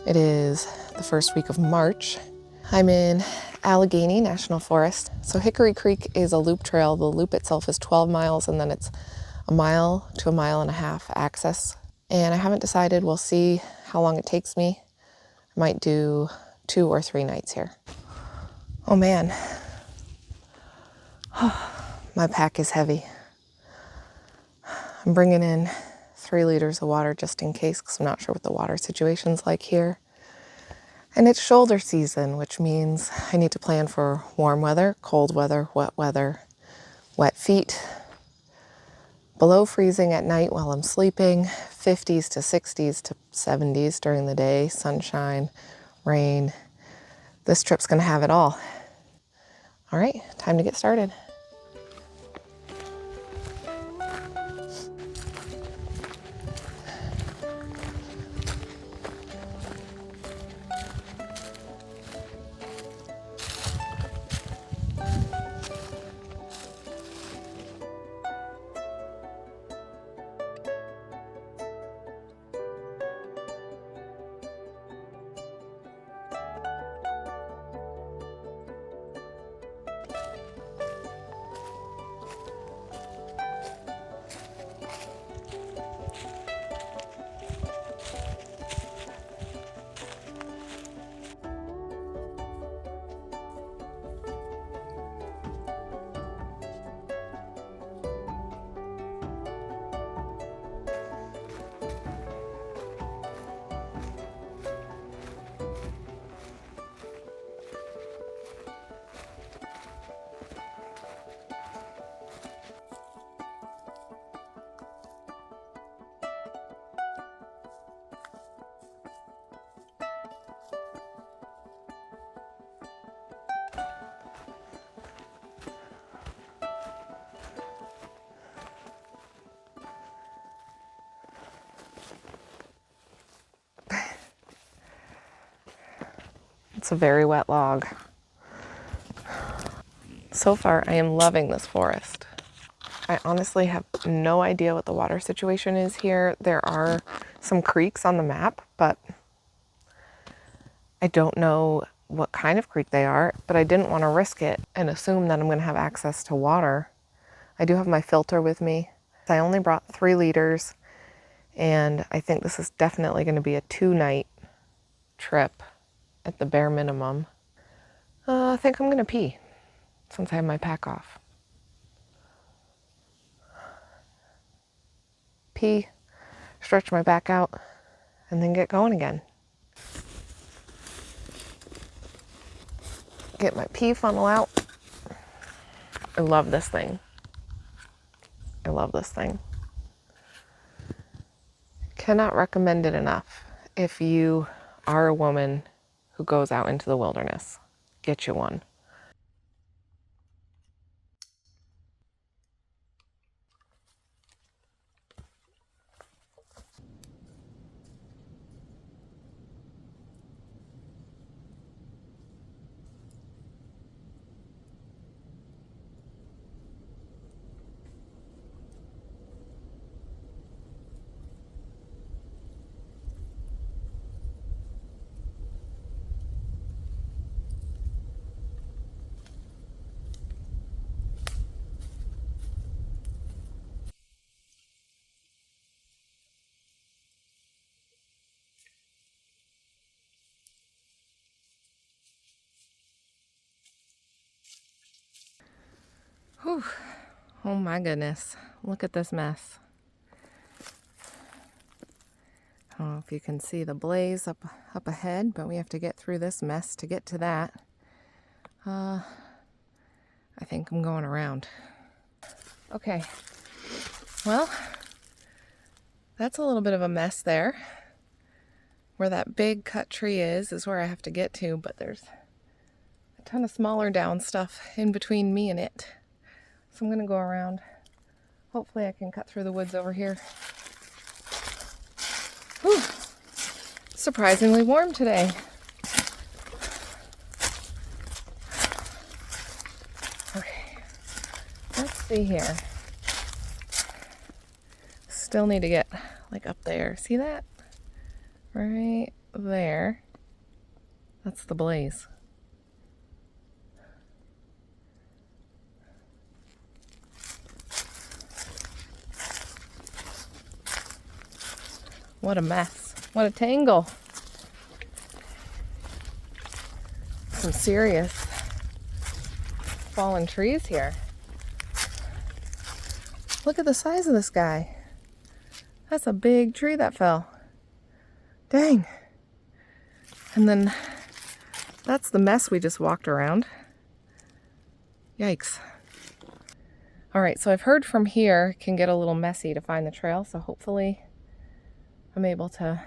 It is the first week of March. I'm in Alleghany National Forest. So Hickory Creek is a loop trail. The loop itself is 12 miles and then it's a mile to a mile and a half access. And I haven't decided. We'll see how long it takes me. I might do 2 or 3 nights here. Oh man, my pack is heavy. I'm bringing in 3 liters of water just in case, because I'm not sure what the water situation's like here. And it's shoulder season, which means I need to plan for warm weather, cold weather, wet feet, below freezing at night while I'm sleeping, 50s to 60s to 70s during the day, sunshine, rain. This trip's gonna have it all. All right, time to get started. It's a very wet log. So far, I am loving this forest. I honestly have no idea what the water situation is here. There are some creeks on the map, but I don't know what kind of creek they are, but I didn't want to risk it and assume that I'm going to have access to water. I do have my filter with me. I only brought 3 liters, and I think this is definitely going to be a 2-night trip at the bare minimum. I think I'm going to pee since I have my pack off. Pee, stretch my back out, and then get going again. Get my pee funnel out. I love this thing. I love this thing. Cannot recommend it enough. If you are a woman who goes out into the wilderness, get you one. Whew. Oh my goodness. Look at this mess. I don't know if you can see the blaze up ahead, but we have to get through this mess to get to that. I think I'm going around. Okay. Well, that's a little bit of a mess there. Where that big cut tree is where I have to get to, but there's a ton of smaller down stuff in between me and it. So I'm gonna go around. Hopefully I can cut through the woods over here. Whew. Surprisingly warm today. Okay, let's see here. Still need to get like up there. See that? Right there, that's the blaze. What a mess. What a tangle. Some serious fallen trees here. Look at the size of this guy. That's a big tree that fell. Dang. And then that's the mess we just walked around. Yikes. All right, so I've heard from here it can get a little messy to find the trail, so hopefully I'm able to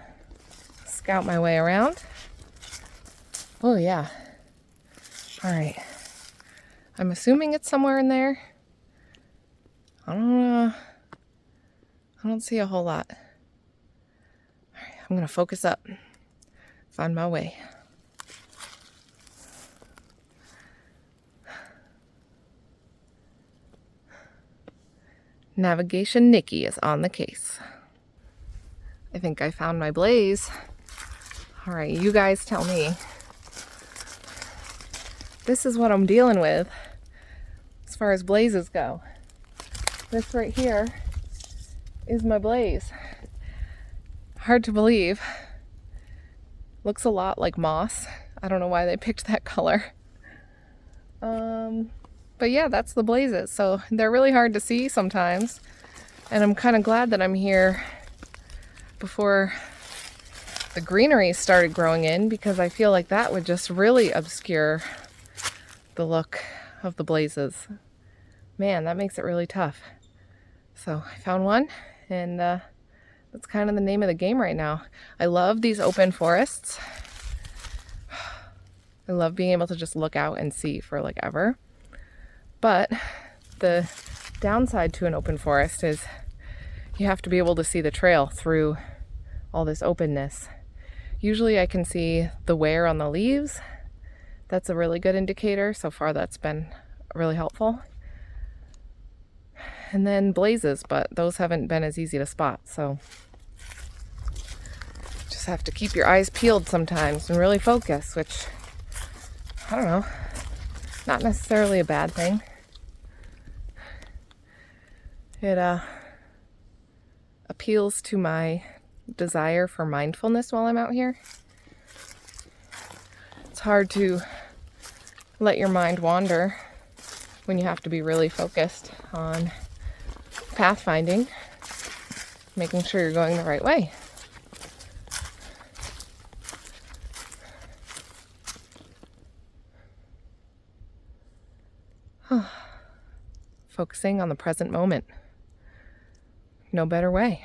scout my way around. Oh yeah. All right. I'm assuming it's somewhere in there. I don't see a whole lot. All right, I'm gonna focus up, find my way. Navigation Nikki is on the case. I think I found my blaze. All right, you guys tell me. This is what I'm dealing with as far as blazes go. This right here is my blaze. Hard to believe. Looks a lot like moss. I don't know why they picked that color. But yeah, that's the blazes. So they're really hard to see sometimes. And I'm kind of glad that I'm here before the greenery started growing in, because I feel like that would just really obscure the look of the blazes. Man, that makes it really tough. So I found one, and that's kind of the name of the game right now. I love these open forests. I love being able to just look out and see for like ever. But the downside to an open forest is you have to be able to see the trail through all this openness. Usually I can see the wear on the leaves. That's a really good indicator. So far that's been really helpful. And then blazes, but those haven't been as easy to spot. So just have to keep your eyes peeled sometimes and really focus, which, I don't know, not necessarily a bad thing. It appeals to my desire for mindfulness while I'm out here. It's hard to let your mind wander when you have to be really focused on pathfinding, making sure you're going the right way. Focusing on the present moment. No better way.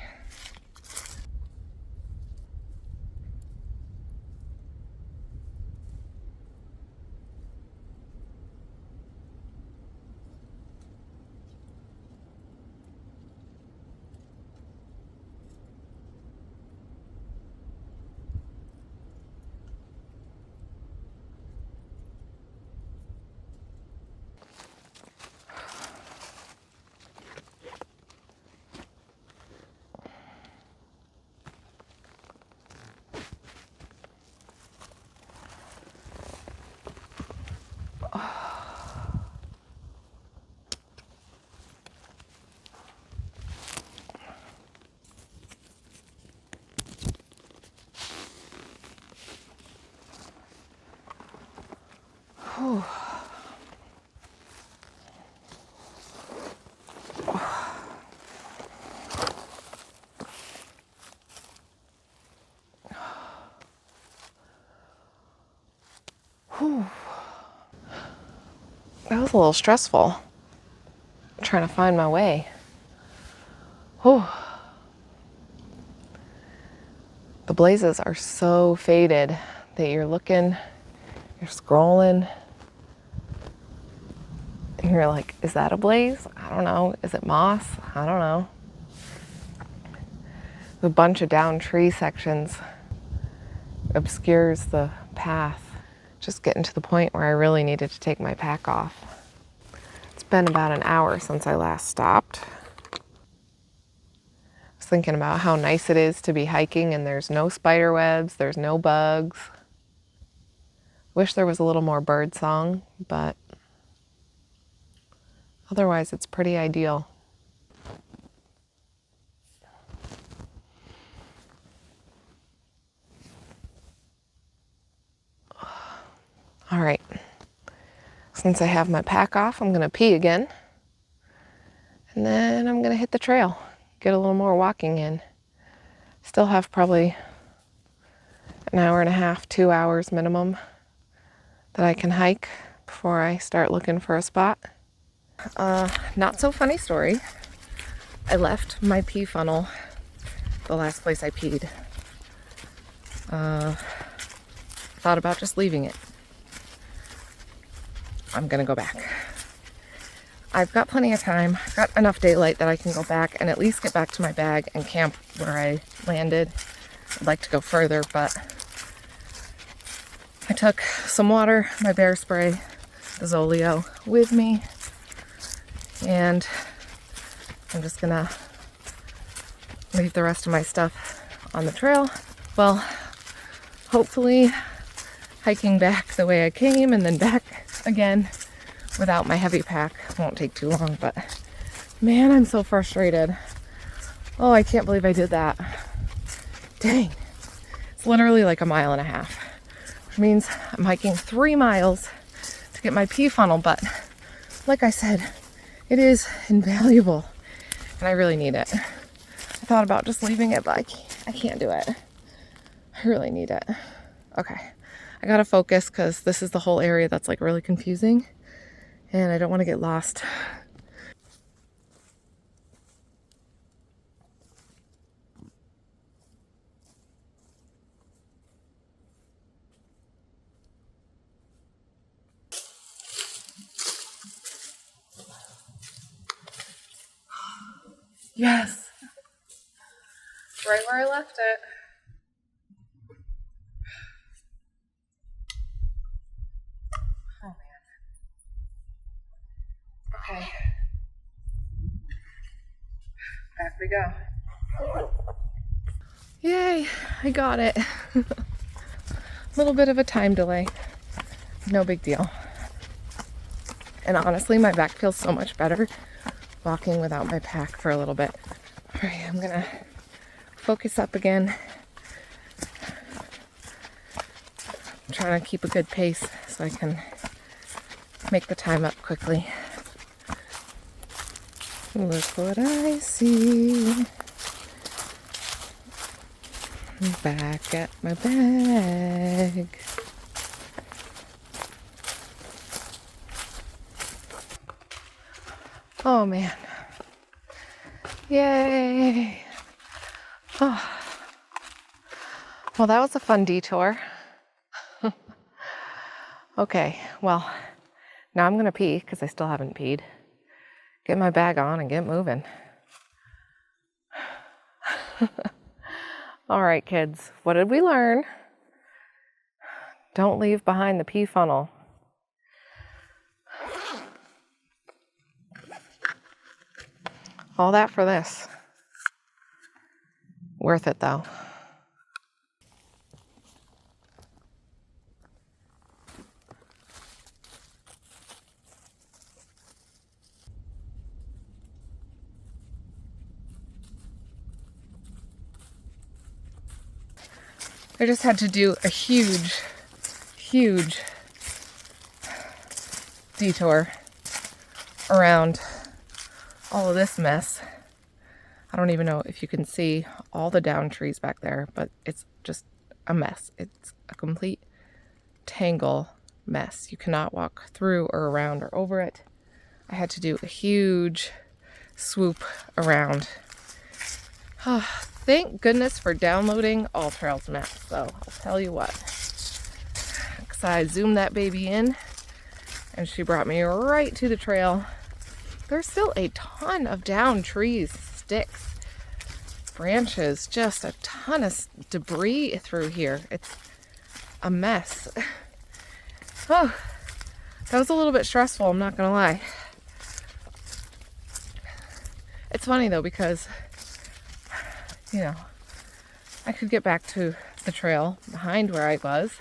That was a little stressful, trying to find my way. Whew. The blazes are so faded that you're looking, you're scrolling, and you're like, is that a blaze? I don't know. Is it moss? I don't know. The bunch of down tree sections obscures the path. Just getting to the point where I really needed to take my pack off. It's been about an hour since I last stopped. thinking about how nice it is to be hiking and there's no spider webs, there's no bugs. Wish there was a little more bird song, but otherwise it's pretty ideal. All right, since I have my pack off, I'm gonna pee again. And then I'm gonna hit the trail, get a little more walking in. Still have probably an hour and a half, 2 hours minimum that I can hike before I start looking for a spot. Not so funny story. I left my pee funnel the last place I peed. Thought about just leaving it. I'm gonna go back. I've got plenty of time. I've got enough daylight that I can go back and at least get back to my bag and camp where I landed. I'd like to go further, but I took some water, my bear spray, the Zoleo with me, and I'm just gonna leave the rest of my stuff on the trail. Well, hopefully hiking back the way I came and then back again without my heavy pack won't take too long, but man, I'm so frustrated. Oh, I can't believe I did that. Dang. It's literally like 1.5 miles, which means I'm hiking 3 miles to get my pee funnel, but like I said, it is invaluable and I really need it. I thought about just leaving it, but I can't do it. I really need it. Okay, I gotta focus because this is the whole area that's like really confusing and I don't want to get lost. Yes, right where I left it. Oh man. Okay. Back we go. Yay, I got it. A little bit of a time delay. No big deal. And honestly, my back feels so much better walking without my pack for a little bit. All right, I'm gonna focus up again. I'm trying to keep a good pace so I can make the time up quickly. Look what I see. Back at my bag. Oh man. Yay. Oh. Well, that was a fun detour. Okay, well, now I'm gonna pee because I still haven't peed. Get my bag on and get moving. All right, kids, what did we learn? Don't leave behind the pee funnel. All that for this. Worth it though. I just had to do a huge detour around all of this mess. I don't even know if you can see all the down trees back there, but it's just a mess. It's a complete tangle mess. You cannot walk through or around or over it. I had to do a huge swoop around. Thank goodness for downloading All Trails Maps, though. I'll tell you what. Because I zoomed that baby in, and she brought me right to the trail. There's still a ton of down trees, sticks, branches, just a ton of debris through here. It's a mess. Oh, that was a little bit stressful, I'm not gonna lie. It's funny though, because you know, I could get back to the trail behind where I was.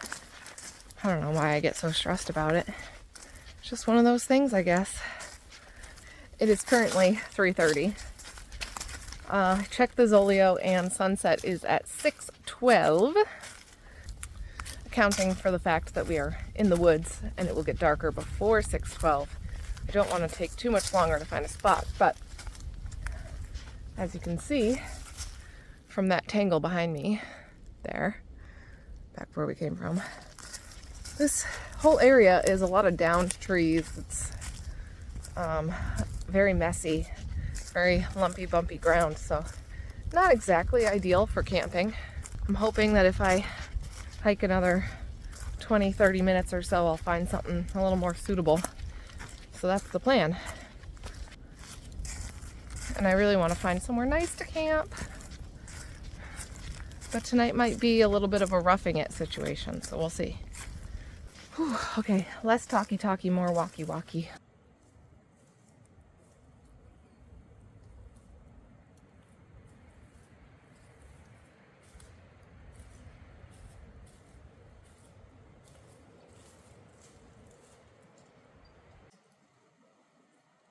I don't know why I get so stressed about it. It's just one of those things, I guess. It is currently 3:30. I checked the Zoleo and sunset is at 6:12. Accounting for the fact that we are in the woods and it will get darker before 6:12. I don't want to take too much longer to find a spot, but as you can see from that tangle behind me there, back where we came from, this whole area is a lot of downed trees. It's very messy, very lumpy, bumpy ground, so not exactly ideal for camping. I'm hoping that if I hike another 20-30 minutes or so, I'll find something a little more suitable. So that's the plan. And I really want to find somewhere nice to camp. But tonight might be a little bit of a roughing it situation, so we'll see. Whew, okay, less talky, more walky.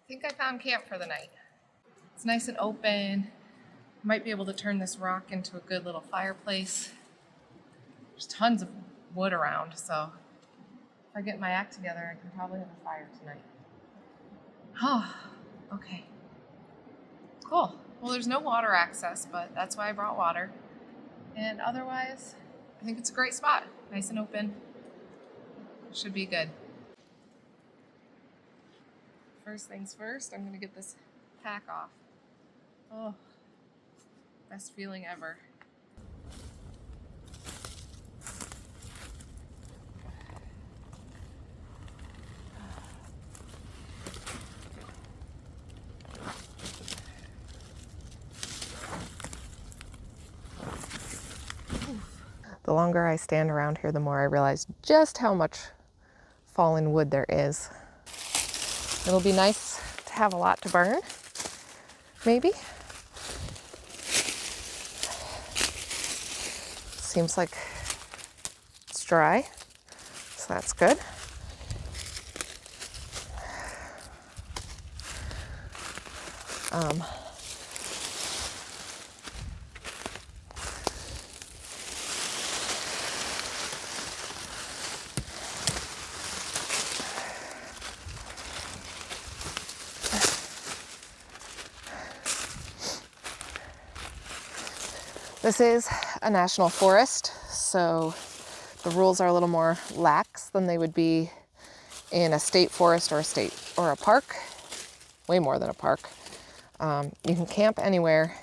I think I found camp for the night. It's nice and open. Might be able to turn this rock into a good little fireplace. There's tons of wood around, so if I get my act together, I can probably have a fire tonight. Oh, okay. Cool. Well, there's no water access, but that's why I brought water. And otherwise, I think it's a great spot. Nice and open. Should be good. First things first, I'm gonna get this pack off. Oh, best feeling ever. The longer I stand around here, the more I realize just how much fallen wood there is. It'll be nice to have a lot to burn, maybe. Seems like it's dry, so that's good. This is a national forest, so the rules are a little more lax than they would be in a state forest or a park. Way more than a park. You can camp anywhere.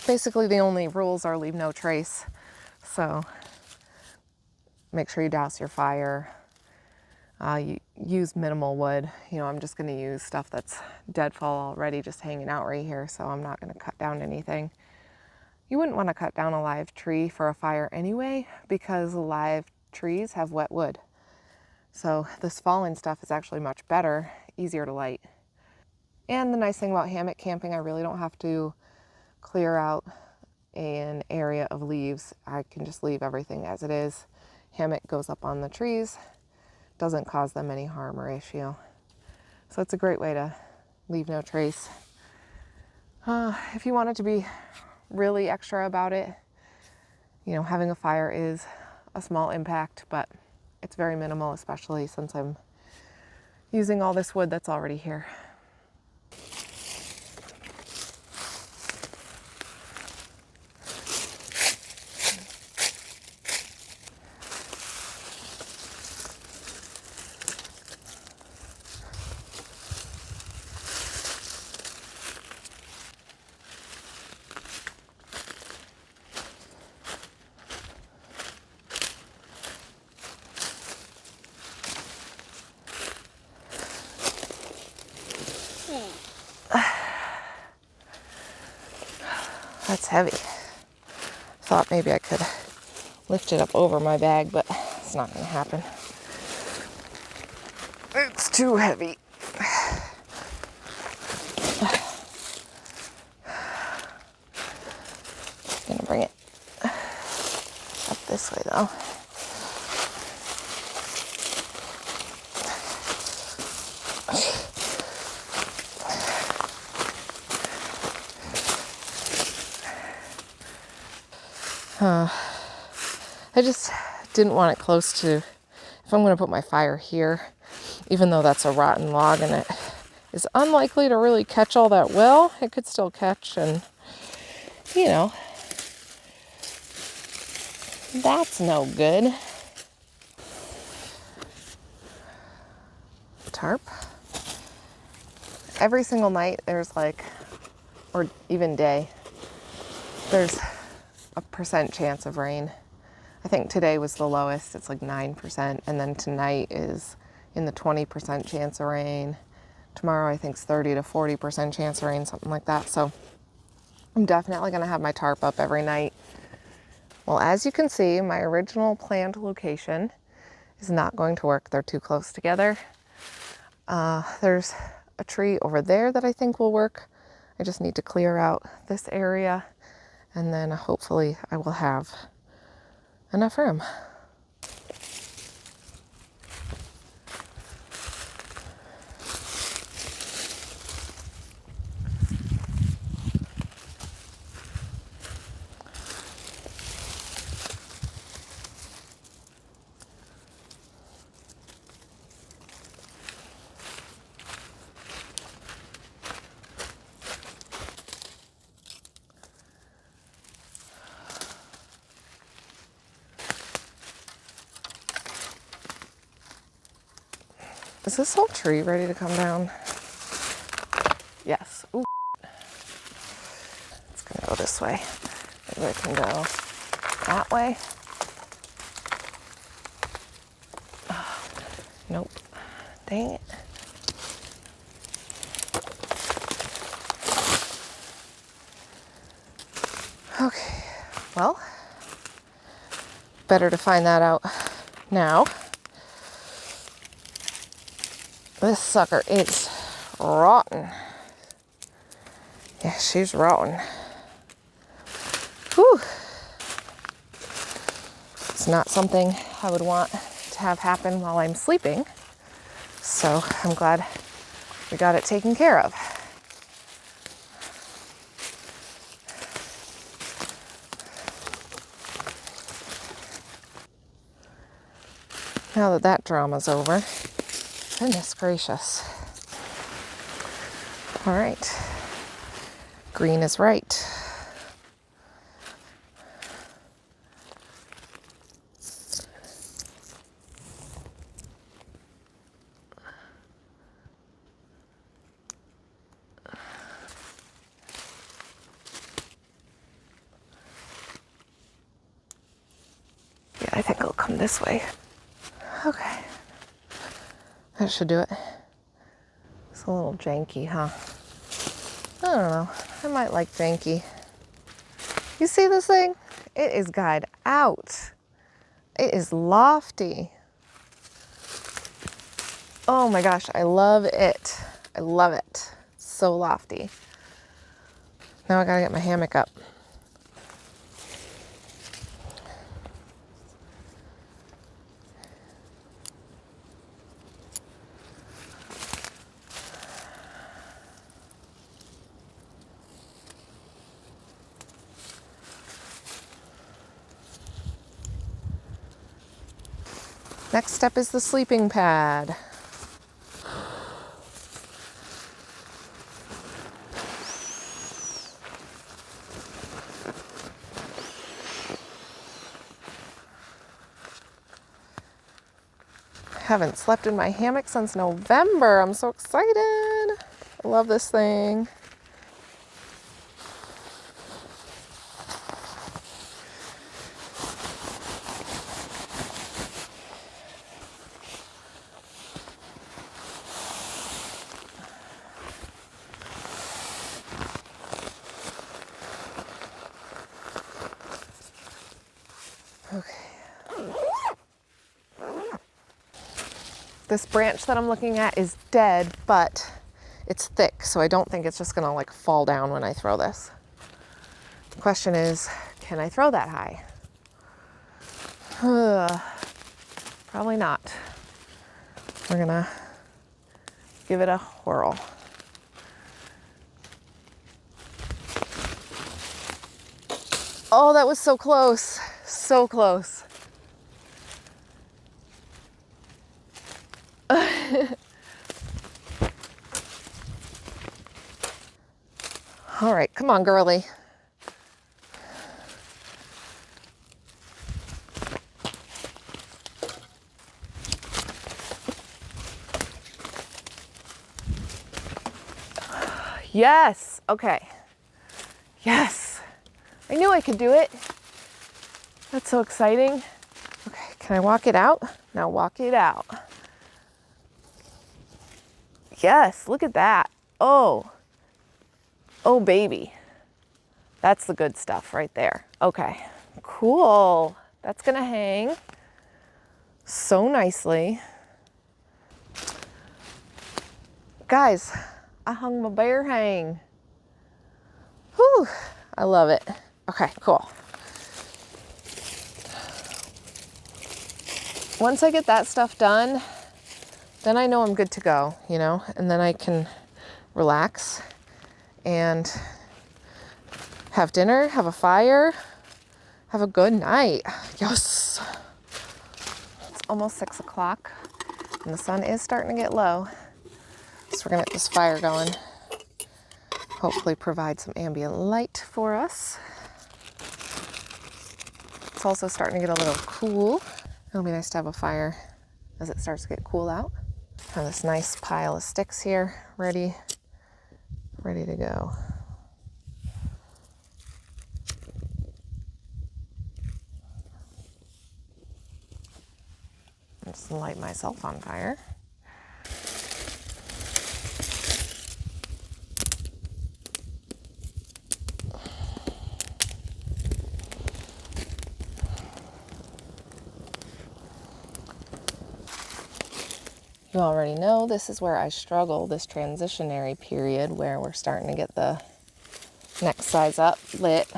Basically, the only rules are leave no trace. So make sure you douse your fire. You use minimal wood. You know, I'm just going to use stuff that's deadfall already, just hanging out right here, so I'm not going to cut down anything. You wouldn't want to cut down a live tree for a fire anyway, because live trees have wet wood. So this fallen stuff is actually much better, easier to light. And the nice thing about hammock camping, I really don't have to clear out an area of leaves. I can just leave everything as it is. Hammock goes up on the trees, doesn't cause them any harm or issue. So it's a great way to leave no trace. If you wanted to be really extra about it, you know, having a fire is a small impact, but it's very minimal, especially since I'm using all this wood that's already here. That's heavy. Thought maybe I could lift it up over my bag, but it's not going to happen. It's too heavy. now. I just didn't want it close to, if I'm going to put my fire here, even though that's a rotten log and it is unlikely to really catch all that well, it could still catch, and you know, that's no good. Tarp. Every single night there's like, or even day, there's a % chance of rain. I think today was the lowest, it's like 9%, and then tonight is in the 20% chance of rain. Tomorrow I think it's 30 to 40% chance of rain, something like that. So I'm definitely gonna have my tarp up every night. Well, as you can see, my original planned location is not going to work. They're too close together. There's a tree over there that I think will work. I just need to clear out this area, and then hopefully I will have enough room. Is this whole tree ready to come down? Yes. Ooh. It's gonna go this way. Maybe I can go that way. Oh, nope. Dang it. Okay. Well, better to find that out now. This sucker is rotten. Yeah, she's rotten. Whew. It's not something I would want to have happen while I'm sleeping. So I'm glad we got it taken care of. Now that that drama's over, goodness gracious. All right, green is right. Yeah, I think I'll come this way. Okay, that should do it. It's a little janky, huh? I don't know, I might like janky. You see this thing? It is guyed out. It is lofty. Oh my gosh, I love it. I love it. So lofty. Now I gotta get my hammock up. Next step is the sleeping pad. Haven't slept in my hammock since November. I'm so excited. I love this thing. Okay. This branch that I'm looking at is dead, but it's thick, so I don't think it's just gonna like fall down when I throw this. The question is, can I throw that high? Probably not. We're gonna give it a whirl. Oh, that was so close. So close. All right, come on, girly. Yes, okay. Yes, I knew I could do it. That's so exciting. Okay, can I walk it out? Now walk it out. Yes, look at that. Oh, oh baby. That's the good stuff right there. Okay, cool. That's gonna hang so nicely. Guys, I hung my bear hang. Whew, I love it. Okay, cool. Once I get that stuff done, then I know I'm good to go, you know, and then I can relax and have dinner, have a fire, have a good night. Yes. It's almost 6 o'clock and the sun is starting to get low. So we're gonna get this fire going. Hopefully provide some ambient light for us. It's also starting to get a little cool. It'll be nice to have a fire as it starts to get cool out. Have this nice pile of sticks here, ready to go. Just light myself on fire. You already know this is where I struggle, this transitionary period where we're starting to get the next size up lit.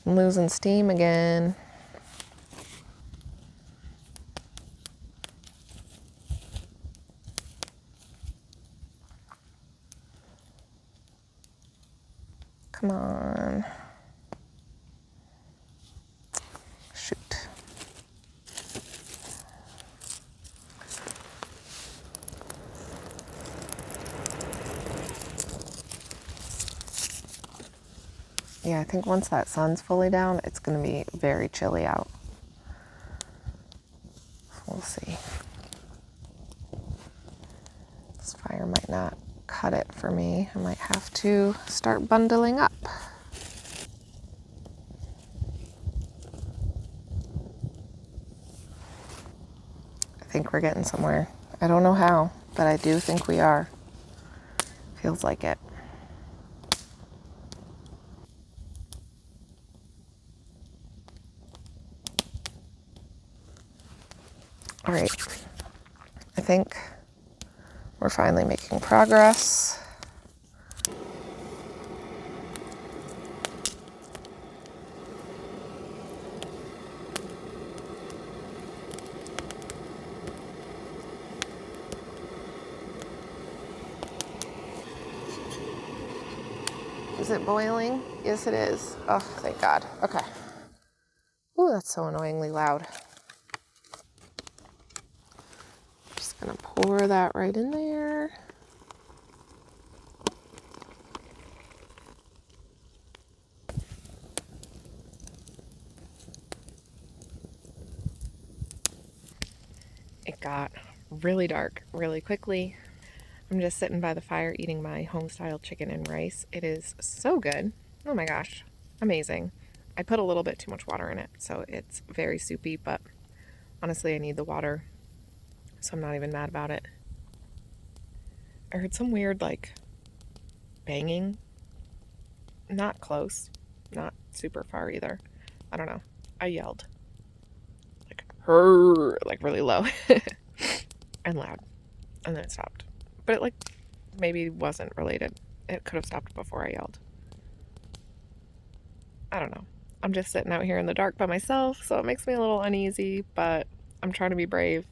I'm losing steam again. Come on. Shoot. Yeah, I think once that sun's fully down, it's going to be very chilly out. We'll see. This fire might not cut it for me. I might have to start bundling up. I think we're getting somewhere. I don't know how, but I do think we are. Feels like it. All right, I think we're finally making progress. Is it boiling? Yes, it is. Oh, thank God. Okay. Ooh, that's so annoyingly loud. Just gonna pour that right in there. It got really dark really quickly. I'm just sitting by the fire eating my home-style chicken and rice. It is so good. Oh my gosh, amazing. I put a little bit too much water in it, so it's very soupy, but honestly, I need the water, so I'm not even mad about it. I heard some weird, like, banging. Not close, not super far either. I don't know. I yelled. Like, "Hurr," like really low and loud, and then it stopped. But it, like, maybe wasn't related. It could have stopped before I yelled. I don't know. I'm just sitting out here in the dark by myself, so it makes me a little uneasy, but I'm trying to be brave.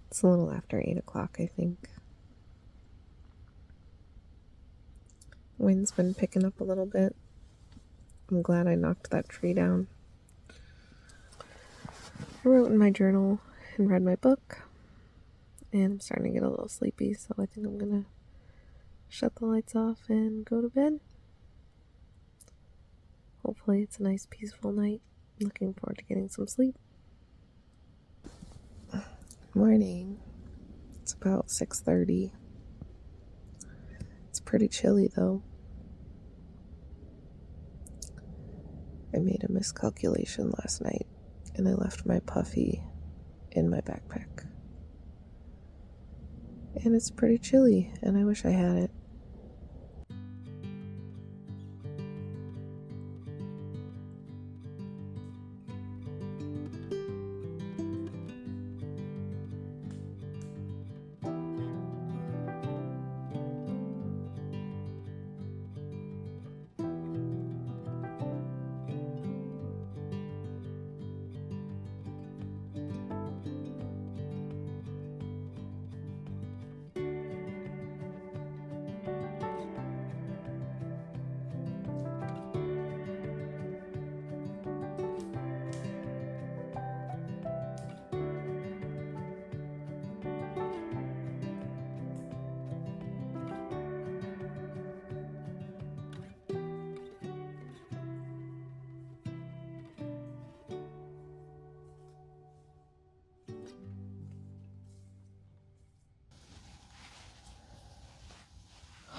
It's a little after 8 o'clock, I think. The wind's been picking up a little bit. I'm glad I knocked that tree down. I wrote in my journal and read my book, and I'm starting to get a little sleepy, so I think I'm gonna shut the lights off and go to bed. Hopefully it's a nice peaceful night. I'm looking forward to getting some sleep. Morning. It's about 6:30. It's pretty chilly though. I made a miscalculation last night and I left my puffy in my backpack. And it's pretty chilly and I wish I had it.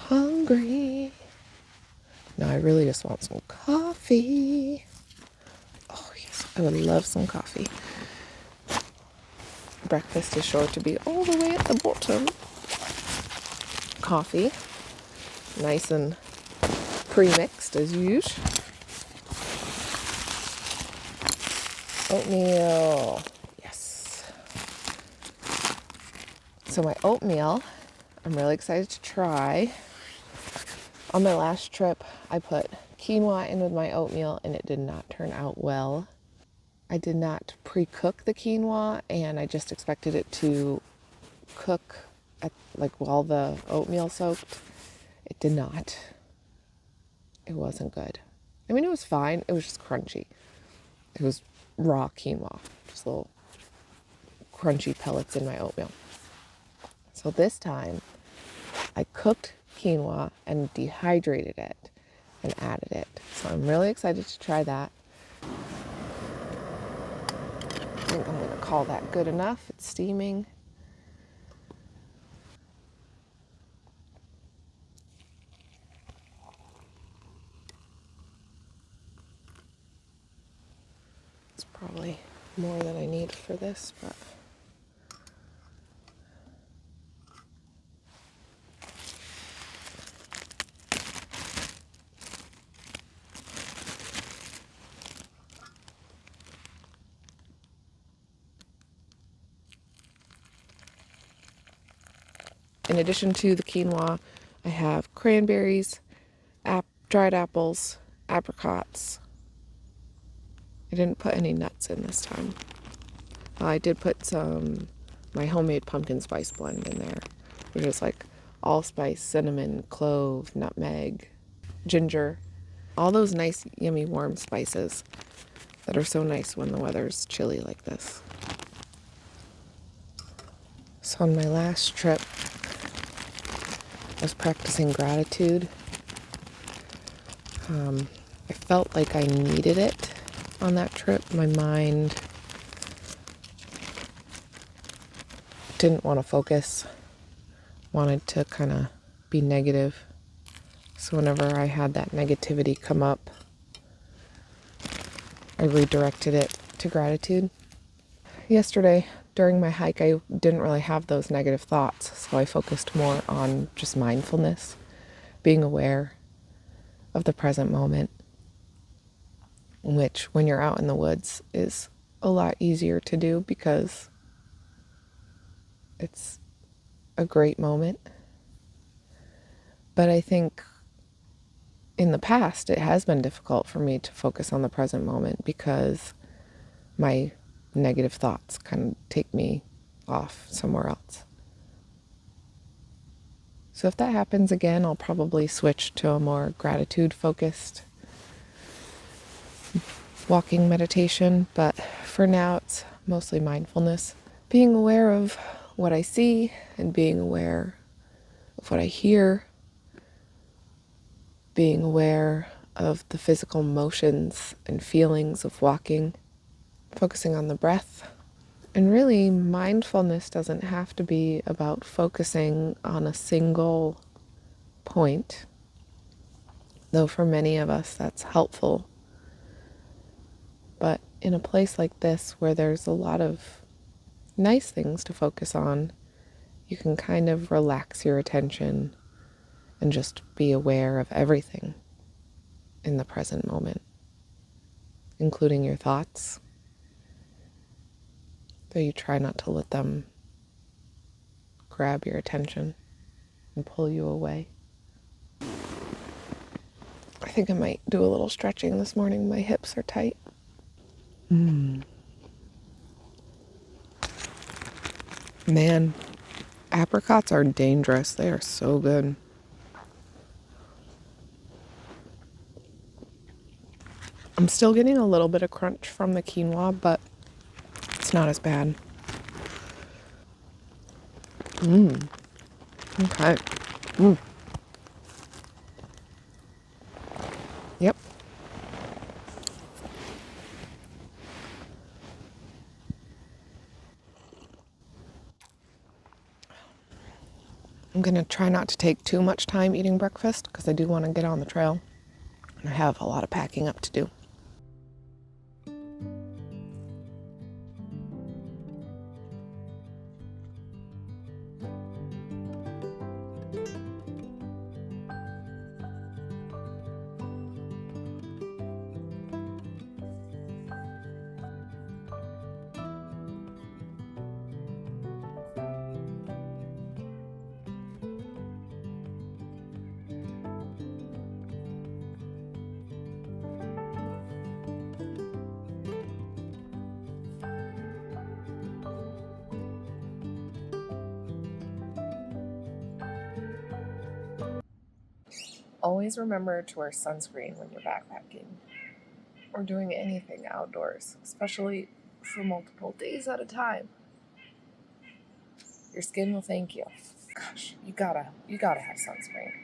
Hungry. Now I really just want some coffee. Oh yes, I would love some coffee. Breakfast is sure to be all the way at the bottom. Coffee, nice and pre-mixed as usual. Oatmeal, yes. So my oatmeal, I'm really excited to try. On my last trip, I put quinoa in with my oatmeal and it did not turn out well. I did not pre-cook the quinoa and I just expected it to cook at, like while the oatmeal soaked. It did not. It wasn't good. I mean, it was fine. It was just crunchy. It was raw quinoa, just little crunchy pellets in my oatmeal. So this time I cooked quinoa and dehydrated it and added it. So I'm really excited to try that. I think I'm going to call that good enough. It's steaming. It's probably more than I need for this, but in addition to the quinoa, I have cranberries, dried apples, apricots. I didn't put any nuts in this time. I did put some my homemade pumpkin spice blend in there, which is like allspice, cinnamon, clove, nutmeg, ginger, all those nice, yummy, warm spices that are so nice when the weather's chilly like this. So on my last trip, I was practicing gratitude. I felt like I needed it on that trip. My mind didn't want to focus, wanted to kind of be negative. So whenever I had that negativity come up, I redirected it to gratitude. Yesterday, during my hike, I didn't really have those negative thoughts, so I focused more on just mindfulness being aware of the present moment, which when you're out in the woods is a lot easier to do because it's a great moment. But I think in the past it has been difficult for me to focus on the present moment because my negative thoughts kind of take me off somewhere else. So if that happens again, I'll probably switch to a more gratitude-focused walking meditation, but for now it's mostly mindfulness. Being aware of what I see and being aware of what I hear, being aware of the physical motions and feelings of walking, focusing on the breath. And really, mindfulness doesn't have to be about focusing on a single point, though for many of us that's helpful. But in a place like this where there's a lot of nice things to focus on, you can kind of relax your attention and just be aware of everything in the present moment, including your thoughts. So you try not to let them grab your attention and pull you away. I think I might do a little stretching this morning. My hips are tight. Man, apricots are dangerous. They are so good. I'm still getting a little bit of crunch from the quinoa, but it's not as bad. Okay. Yep. I'm going to try not to take too much time eating breakfast because I do want to get on the trail and I have a lot of packing up to do. Always remember to wear sunscreen when you're backpacking or doing anything outdoors, especially for multiple days at a time. Your skin will thank you. Gosh, you gotta have sunscreen.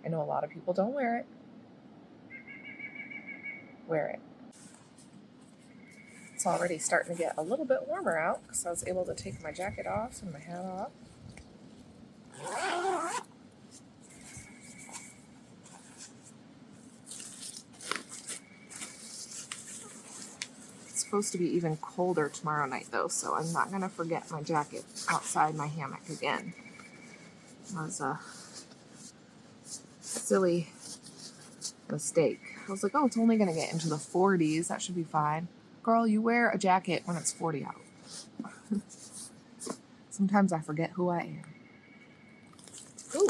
I know a lot of people don't wear it. Wear it. It's already starting to get a little bit warmer out because I was able to take my jacket off and my hat off. It's supposed to be even colder tomorrow night though, so I'm not going to forget my jacket outside my hammock again. That was a silly mistake. I was like, oh, it's only going to get into the 40s. That should be fine. Girl, you wear a jacket when it's 40 out. Sometimes I forget who I am. Ooh,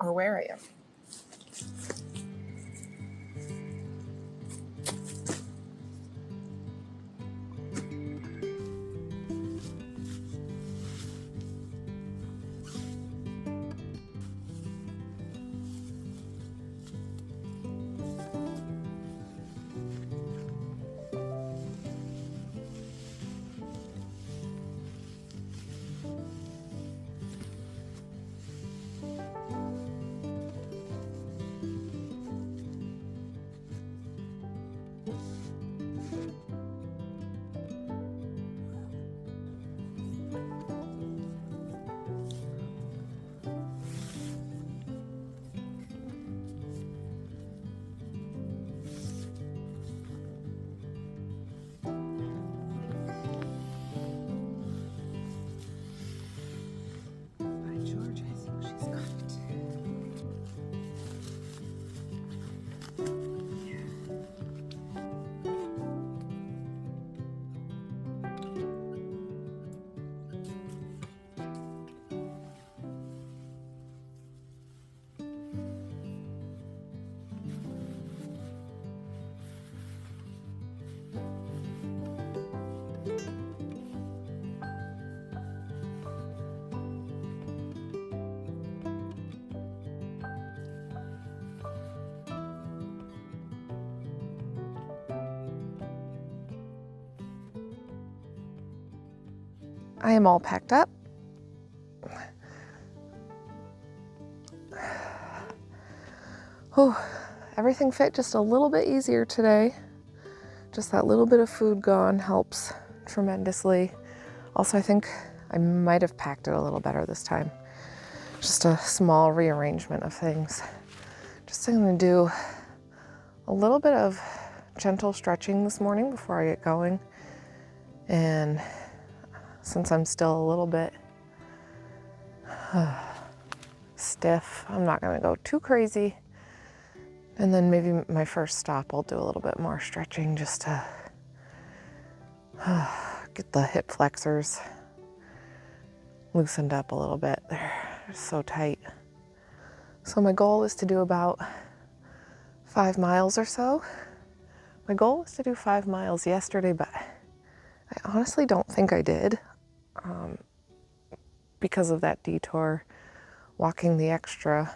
or where I am. I am all packed up. Oh, everything fit just a little bit easier today. Just that little bit of food gone helps tremendously. Also, I think I might have packed it a little better this time. Just a small rearrangement of things. Just going to do a little bit of gentle stretching this morning before I get going. And since I'm still a little bit stiff, I'm not going to go too crazy. And then maybe my first stop, I'll do a little bit more stretching just to get the hip flexors loosened up a little bit. They're so tight. So my goal is to do about 5 miles or so. My goal was to do 5 miles yesterday, but I honestly don't think I did because of that detour, walking the extra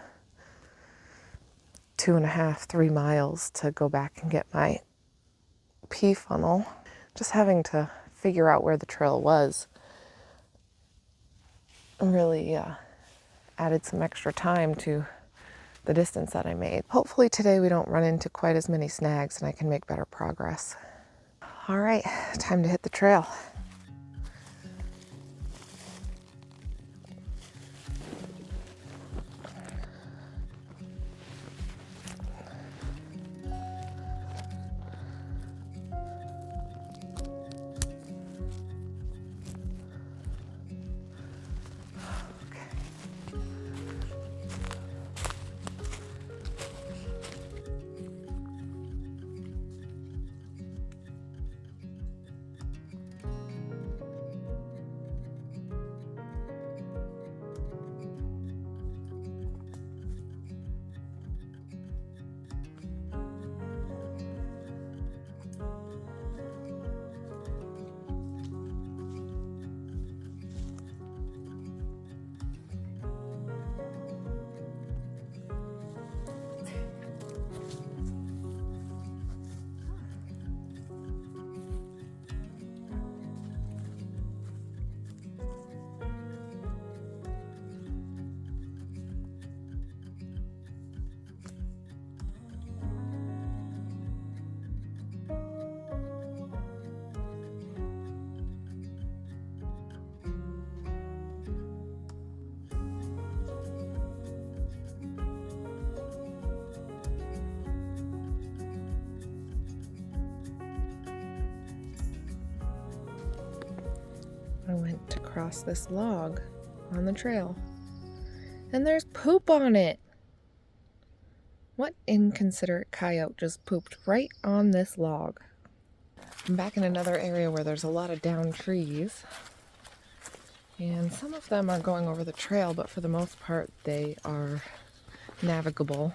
2.5, 3 miles to go back and get my pea funnel. Just having to figure out where the trail was really added some extra time to the distance that I made. Hopefully today we don't run into quite as many snags and I can make better progress. All right, time to hit the trail. I went to cross this log on the trail, and there's poop on it. What inconsiderate coyote just pooped right on this log? I'm back in another area where there's a lot of down trees, and some of them are going over the trail, but for the most part they are navigable.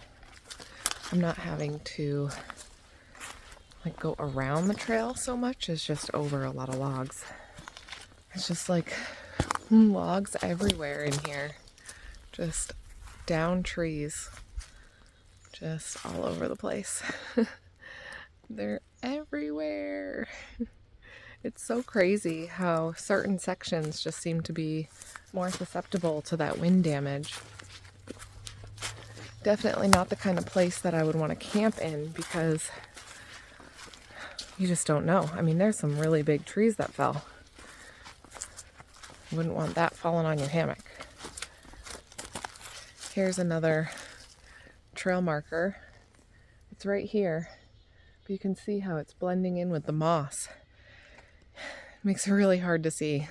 I'm not having to go around the trail so much as just over a lot of logs. It's just like logs everywhere in here. Just down trees. Just all over the place. They're everywhere. It's so crazy how certain sections just seem to be more susceptible to that wind damage. Definitely not the kind of place that I would want to camp in because you just don't know. I mean, there's some really big trees that fell. Wouldn't want that falling on your hammock. Here's another trail marker. It's right here, but you can see how it's blending in with the moss. It makes it really hard to see.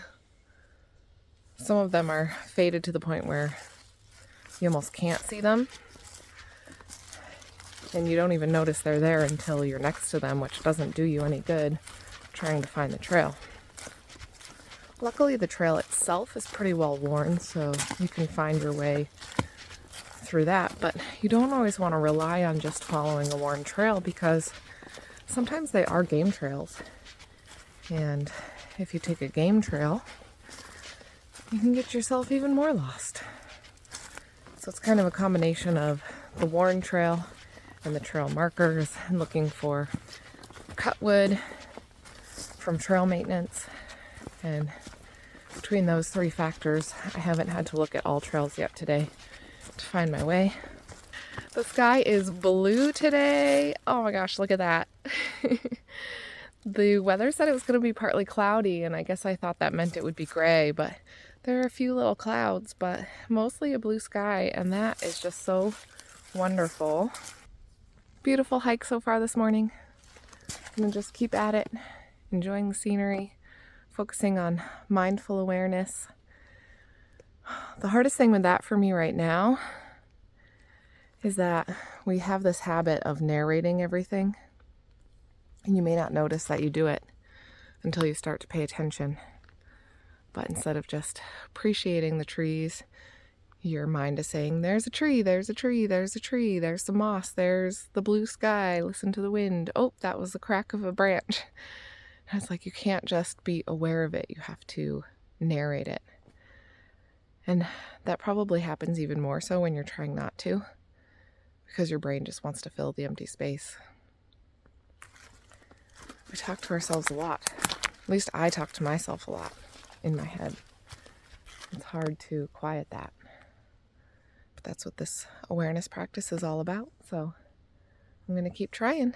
Some of them are faded to the point where you almost can't see them, and you don't even notice they're there until you're next to them, which doesn't do you any good trying to find the trail. Luckily, the trail itself is pretty well worn, so you can find your way through that, but you don't always want to rely on just following a worn trail because sometimes they are game trails. And if you take a game trail, you can get yourself even more lost. So it's kind of a combination of the worn trail and the trail markers and looking for cut wood from trail maintenance and between those three factors, I haven't had to look at all trails yet today to find my way. The sky is blue today. Oh my gosh, look at that. The weather said it was going to be partly cloudy, and I guess I thought that meant it would be gray, but there are a few little clouds, but mostly a blue sky, and that is just so wonderful. Beautiful hike so far this morning. I'm going to just keep at it, enjoying the scenery, focusing on mindful awareness. The hardest thing with that for me right now is that we have this habit of narrating everything, and you may not notice that you do it until you start to pay attention. But instead of just appreciating the trees, your mind is saying, there's a tree, there's a tree, there's a tree, there's the moss, there's the blue sky, listen to the wind. Oh, that was the crack of a branch. And it's like you can't just be aware of it, you have to narrate it. And that probably happens even more so when you're trying not to, because your brain just wants to fill the empty space. We talk to ourselves a lot. At least I talk to myself a lot in my head. It's hard to quiet that. But that's what this awareness practice is all about. So I'm going to keep trying.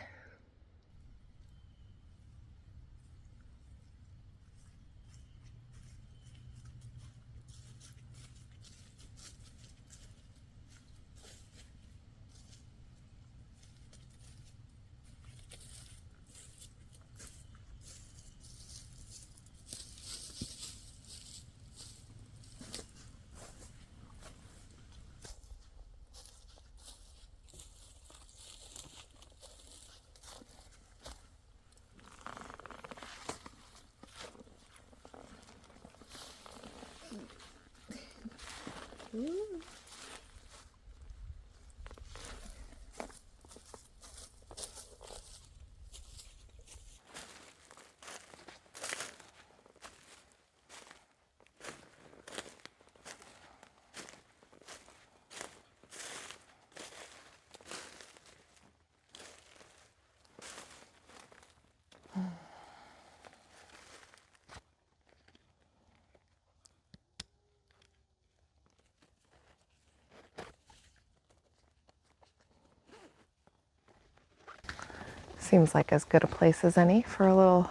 Seems like as good a place as any for a little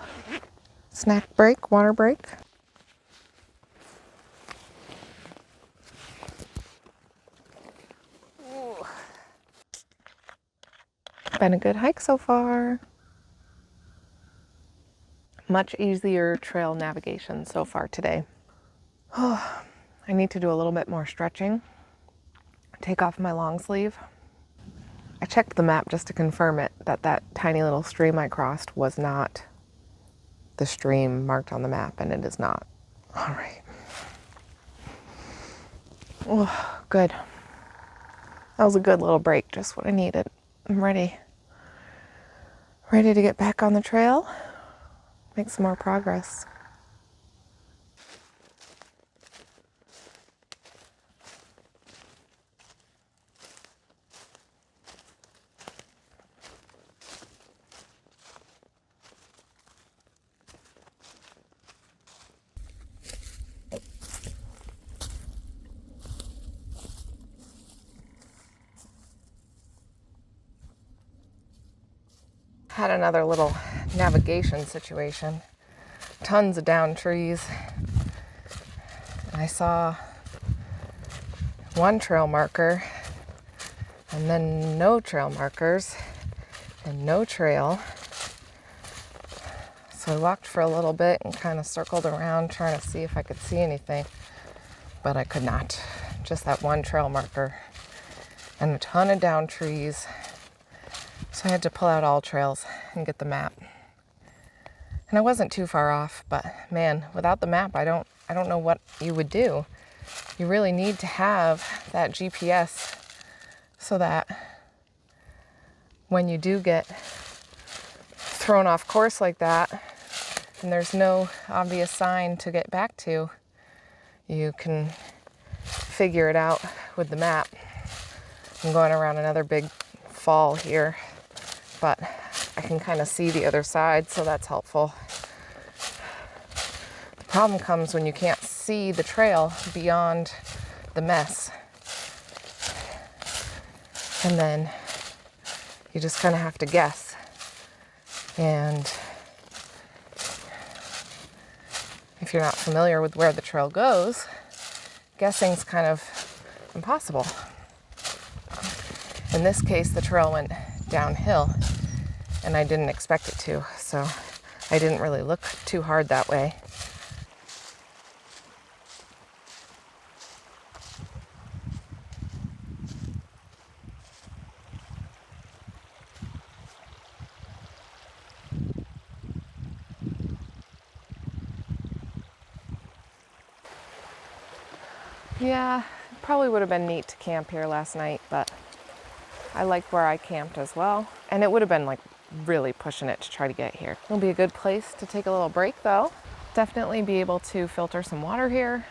snack break, water break. Ooh. Been a good hike so far. Much easier trail navigation so far today. Oh, I need to do a little bit more stretching. Take off my long sleeve. I checked the map just to confirm it, that tiny little stream I crossed was not the stream marked on the map, and it is not. All right. Oh, good. That was a good little break, just what I needed. I'm ready. Ready to get back on the trail, make some more progress. Had another little navigation situation. Tons of down trees. I saw one trail marker, and then no trail markers, and no trail. So I walked for a little bit and kind of circled around trying to see if I could see anything, but I could not. Just that one trail marker and a ton of down trees. So I had to pull out all trails and get the map. And I wasn't too far off, but man, without the map, I don't know what you would do. You really need to have that GPS so that when you do get thrown off course like that and there's no obvious sign to get back to, you can figure it out with the map. I'm going around another big fall here, but I can kind of see the other side, so that's helpful. The problem comes when you can't see the trail beyond the mess. And then you just kind of have to guess. And if you're not familiar with where the trail goes, guessing's kind of impossible. In this case, the trail went downhill, and I didn't expect it to, so I didn't really look too hard that way. Yeah, probably would have been neat to camp here last night, but I like where I camped as well. And it would have been like really pushing it to try to get here. It'll be a good place to take a little break though. Definitely be able to filter some water here.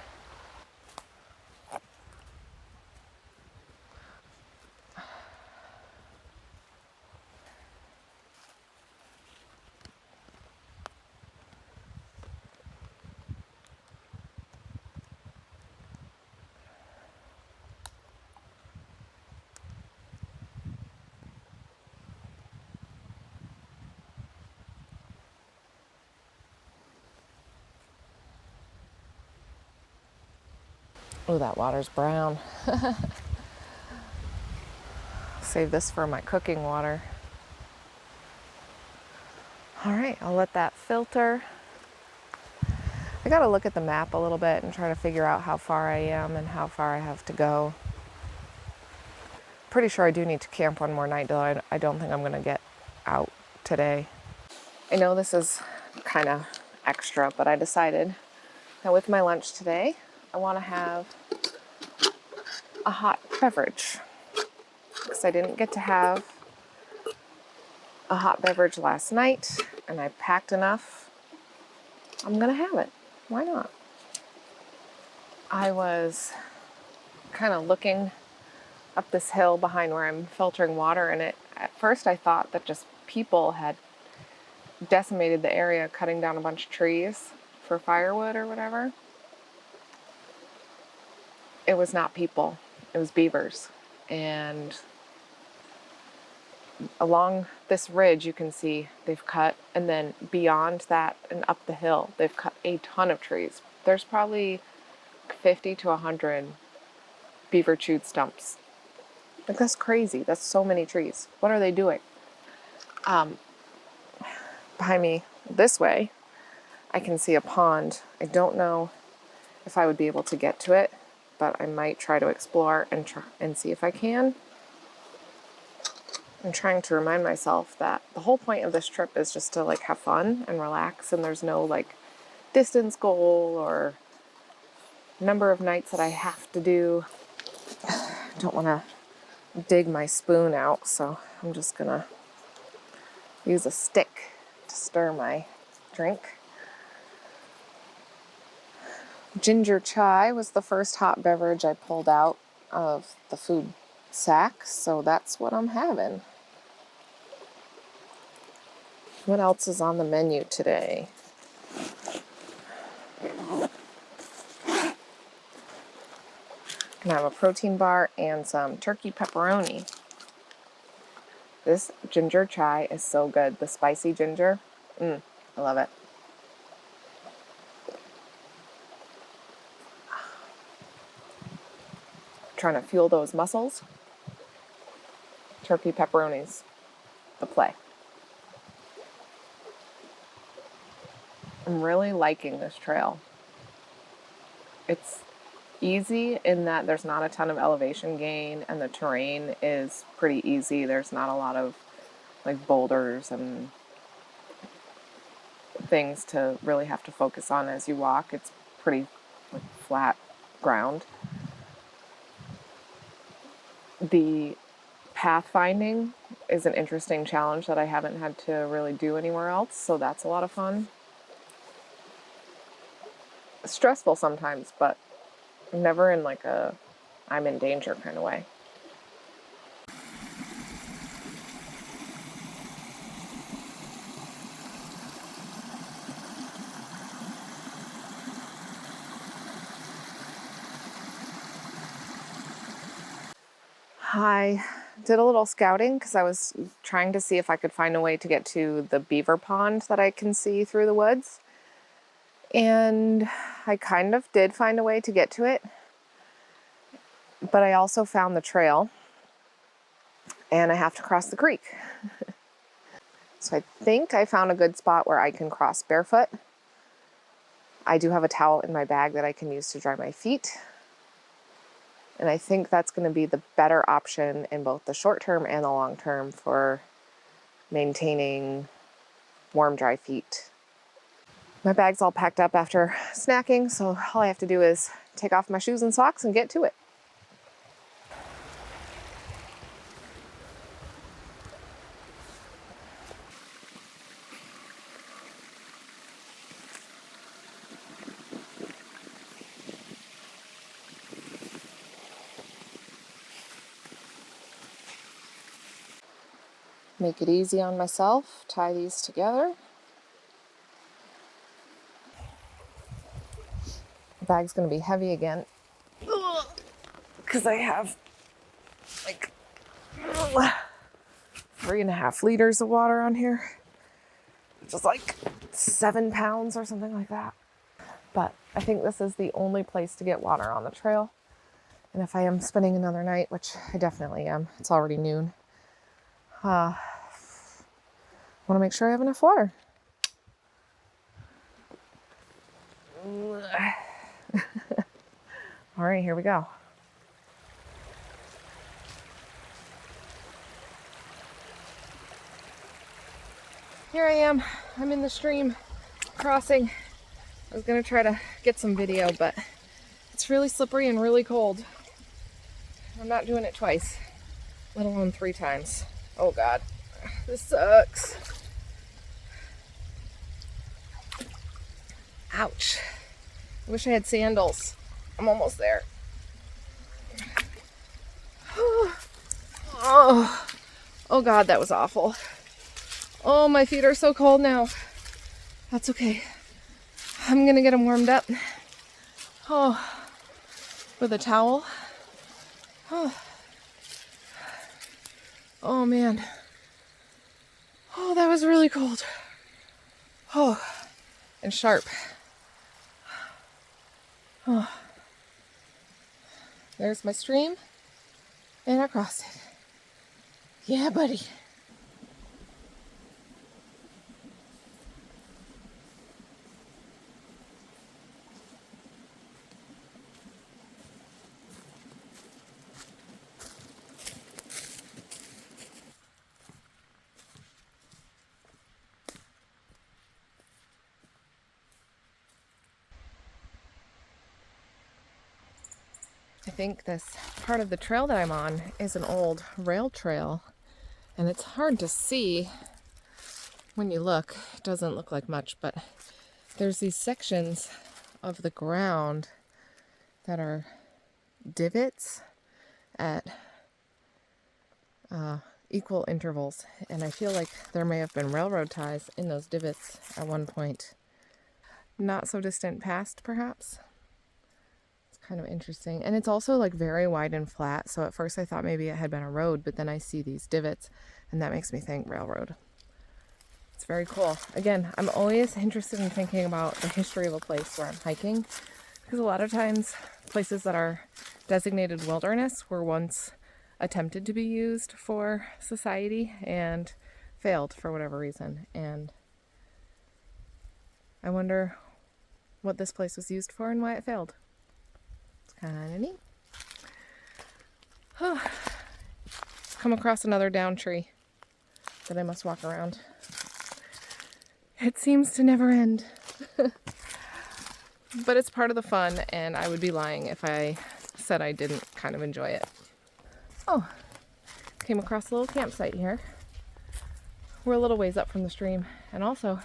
Oh, that water's brown. Save this for my cooking water. All right, I'll let that filter. I gotta look at the map a little bit and try to figure out how far I am and how far I have to go. Pretty sure I do need to camp one more night, though I don't think I'm gonna get out today. I know this is kind of extra, but I decided that with my lunch today, I want to have a hot beverage because I didn't get to have a hot beverage last night and I packed enough. I'm gonna have it. Why not? I was kind of looking up this hill behind where I'm filtering water, and at first I thought that just people had decimated the area, cutting down a bunch of trees for firewood or whatever. It was not people, it was beavers. And along this ridge you can see they've cut, and then beyond that and up the hill they've cut a ton of trees. There's probably 50 to 100 beaver chewed stumps. Like, that's crazy. That's so many trees. What are they doing? Behind me this way I can see a pond. I don't know if I would be able to get to it, but I might try to explore and see if I can. I'm trying to remind myself that the whole point of this trip is just to like have fun and relax, and there's no like distance goal or number of nights that I have to do. I don't want to dig my spoon out, so I'm just gonna use a stick to stir my drink. Ginger chai was the first hot beverage I pulled out of the food sack, so that's what I'm having. What else is on the menu today? Gonna have a protein bar and some turkey pepperoni. This ginger chai is so good. The spicy ginger. I love it. Trying to fuel those muscles. Turkey pepperonis. The play. I'm really liking this trail. It's easy in that there's not a ton of elevation gain and the terrain is pretty easy. There's not a lot of like boulders and things to really have to focus on as you walk. It's pretty like flat ground. The pathfinding is an interesting challenge that I haven't had to really do anywhere else, so that's a lot of fun. It's stressful sometimes, but never in like a I'm in danger kind of way. I did a little scouting because I was trying to see if I could find a way to get to the beaver pond that I can see through the woods. And I kind of did find a way to get to it, but I also found the trail and I have to cross the creek. So I think I found a good spot where I can cross barefoot. I do have a towel in my bag that I can use to dry my feet. And I think that's going to be the better option in both the short term and the long term for maintaining warm, dry feet. My bag's all packed up after snacking, so all I have to do is take off my shoes and socks and get to it. Make it easy on myself, tie these together. The bag's going to be heavy again because I have like 3.5 liters of water on here, which is like 7 pounds or something like that. But I think this is the only place to get water on the trail. And if I am spending another night, which I definitely am, it's already noon, I want to make sure I have enough water. All right, here we go. Here I am. I'm in the stream crossing. I was going to try to get some video, but it's really slippery and really cold. I'm not doing it twice, let alone 3 times. Oh God, this sucks. Ouch. I wish I had sandals. I'm almost there. Oh, oh God, that was awful. Oh, my feet are so cold now. That's okay. I'm gonna get them warmed up. Oh, with a towel. Oh, oh man. Oh, that was really cold. Oh, and sharp. Oh. There's my stream, and I crossed it. Yeah, buddy. I think this part of the trail that I'm on is an old rail trail, and it's hard to see when you look. It doesn't look like much, but there's these sections of the ground that are divots at equal intervals, and I feel like there may have been railroad ties in those divots at one point. Not so distant past, perhaps. Kind of interesting. And it's also like very wide and flat, so at first I thought maybe it had been a road, but then I see these divots and that makes me think railroad. It's very cool. Again, I'm always interested in thinking about the history of a place where I'm hiking, because a lot of times places that are designated wilderness were once attempted to be used for society and failed for whatever reason, and I wonder what this place was used for and why it failed. Kind of neat. Oh, come across another down tree that I must walk around. It seems to never end. But it's part of the fun, and I would be lying if I said I didn't kind of enjoy it. Oh, came across a little campsite here. We're a little ways up from the stream, and also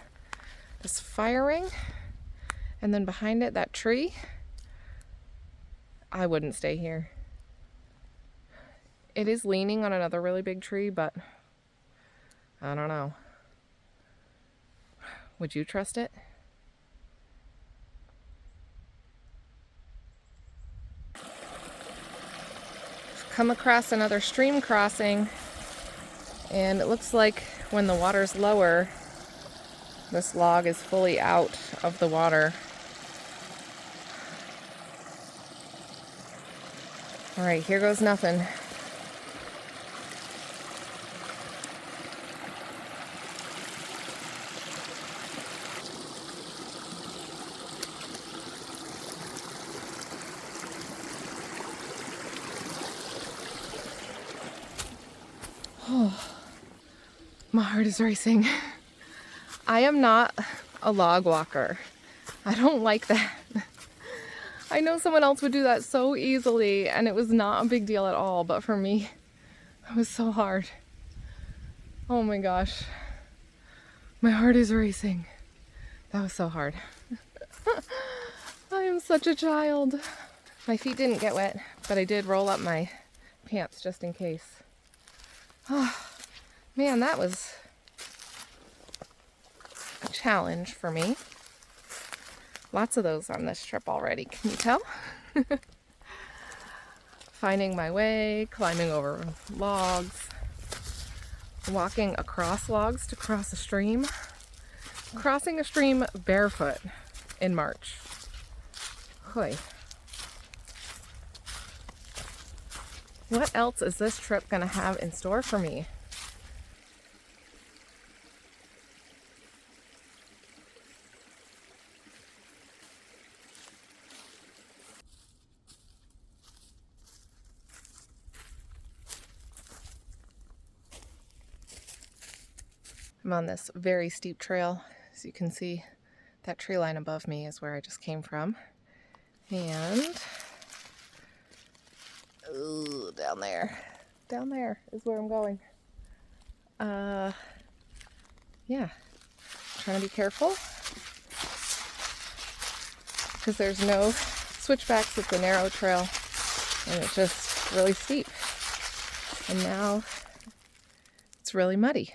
this fire ring, and then behind it, that tree. I wouldn't stay here. It is leaning on another really big tree, but I don't know. Would you trust it? come across another stream crossing, and it looks like when the water's lower, this log is fully out of the water. All right, here goes nothing. Oh, my heart is racing. I am not a log walker. I don't like that. I know someone else would do that so easily, and it was not a big deal at all, but for me, it was so hard. Oh my gosh. My heart is racing. That was so hard. I am such a child. My feet didn't get wet, but I did roll up my pants just in case. Oh, man, that was a challenge for me. Lots of those on this trip already, can you tell? Finding my way, climbing over logs, walking across logs to cross a stream, crossing a stream barefoot in March. Hoy. What else is this trip gonna have in store for me? I'm on this very steep trail. As you can see, that tree line above me is where I just came from. And ooh, down there is where I'm going. Yeah, trying to be careful because there's no switchbacks. It's a narrow trail and it's just really steep. And now it's really muddy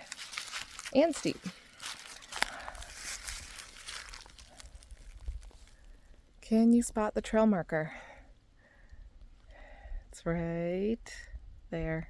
and steep. Can you spot the trail marker? It's right there.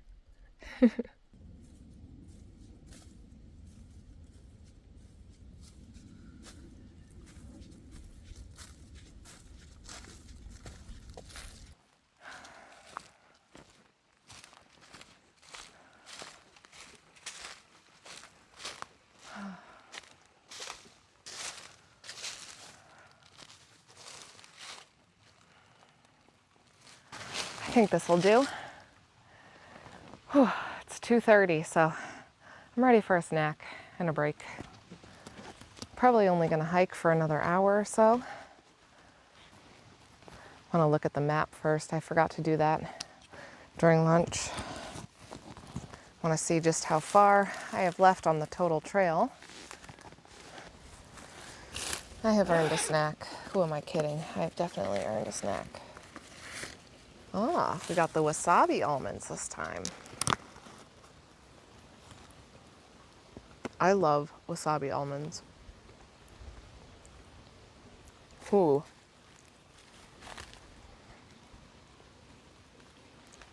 I think this will do. Whew, it's 2:30, so I'm ready for a snack and a break. Probably only going to hike for another hour or so. I want to look at the map first. I forgot to do that during lunch. I want to see just how far I have left on the total trail. I have earned a snack. Who am I kidding? I have definitely earned a snack. Ah, we got the wasabi almonds this time. I love wasabi almonds. Ooh.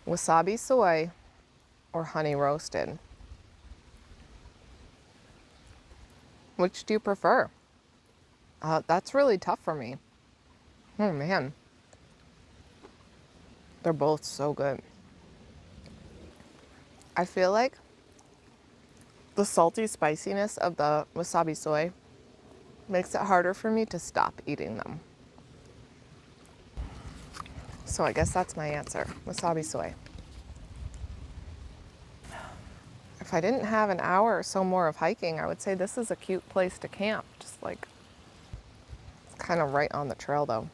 Wasabi soy or honey roasted? Which do you prefer? That's really tough for me. Oh man. They're both so good. I feel like the salty spiciness of the wasabi soy makes it harder for me to stop eating them. So I guess that's my answer, wasabi soy. If I didn't have an hour or so more of hiking, I would say this is a cute place to camp. Just like, it's kind of right on the trail though.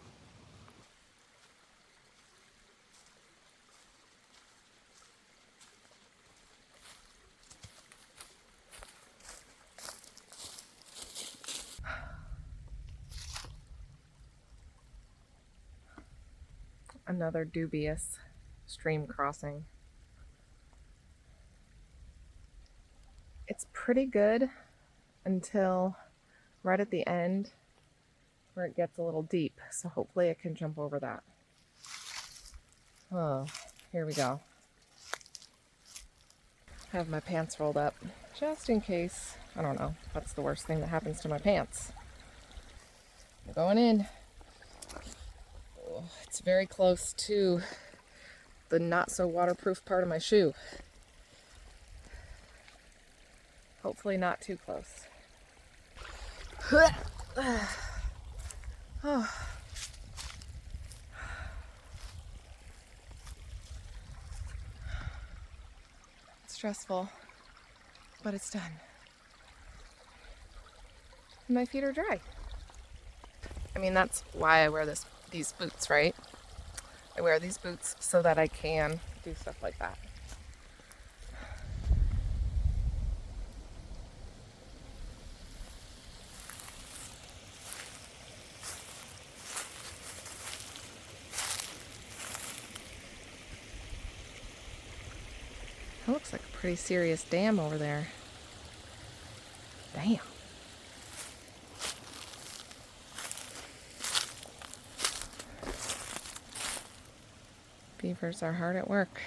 Another dubious stream crossing. It's pretty good until right at the end where it gets a little deep. So hopefully I can jump over that. Oh, here we go. I have my pants rolled up just in case, I don't know, what's the worst thing that happens to my pants. I'm going in. Oh, it's very close to the not so waterproof part of my shoe. Hopefully not too close. Oh. It's stressful, but it's done. My feet are dry. I mean, that's why I wear these boots, right? I wear these boots so that I can do stuff like that. That looks like a pretty serious dam over there. Damn. Beavers are hard at work.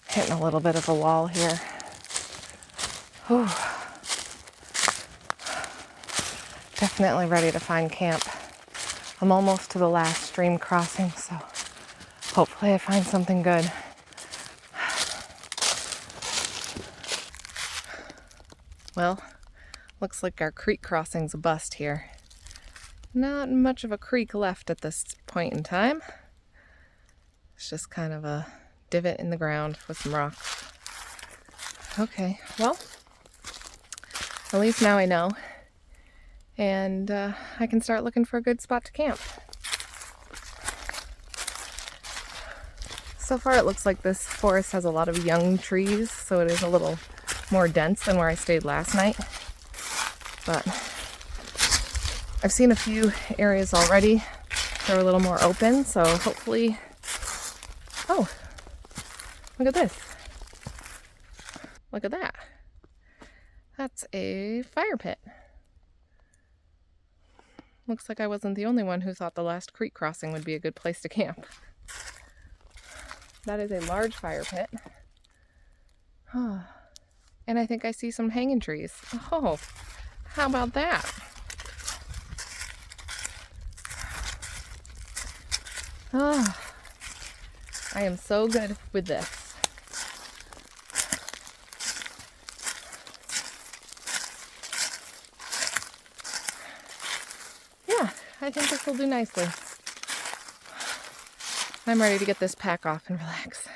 Hitting a little bit of a wall here. Whew. Definitely ready to find camp. I'm almost to the last stream crossing, so hopefully I find something good. Well, looks like our creek crossing's a bust here. Not much of a creek left at this point in time. It's just kind of a divot in the ground with some rocks. Okay, well, at least now I know. And I can start looking for a good spot to camp. So far it looks like this forest has a lot of young trees, so it is a little more dense than where I stayed last night. But I've seen a few areas already that are a little more open, so hopefully... Oh, look at this. Look at that. That's a fire pit. Looks like I wasn't the only one who thought the last creek crossing would be a good place to camp. That is a large fire pit. And I think I see some hanging trees. Oh, how about that? Oh, I am so good with this. Yeah, I think this will do nicely. I'm ready to get this pack off and relax.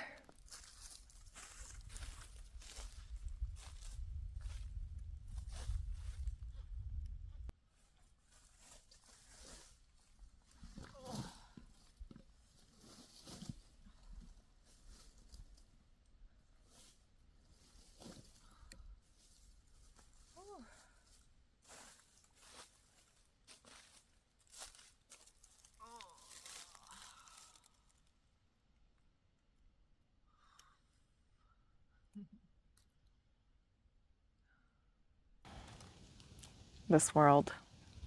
This world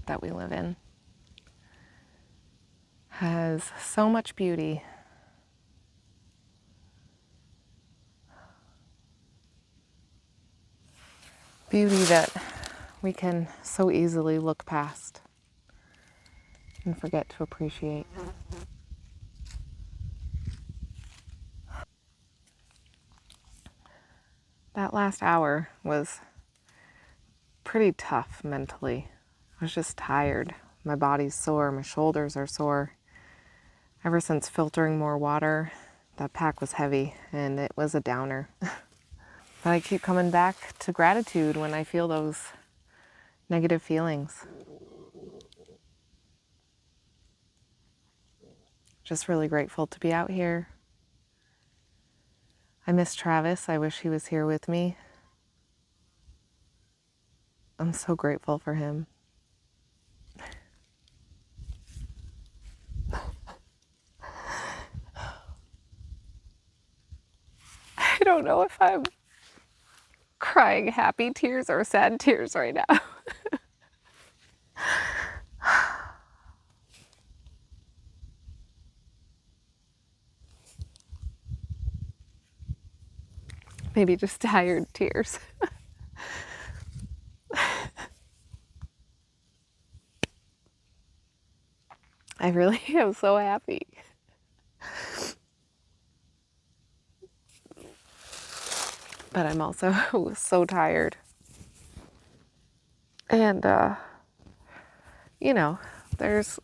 that we live in has so much beauty. Beauty that we can so easily look past and forget to appreciate. That last hour was pretty tough mentally. I was just tired. My body's sore, my shoulders are sore. Ever since filtering more water, that pack was heavy and it was a downer. But I keep coming back to gratitude when I feel those negative feelings. Just really grateful to be out here. I miss Travis. I wish he was here with me. I'm so grateful for him. I don't know if I'm crying happy tears or sad tears right now. Maybe just tired tears. I really am so happy. But I'm also so tired. And, you know, there's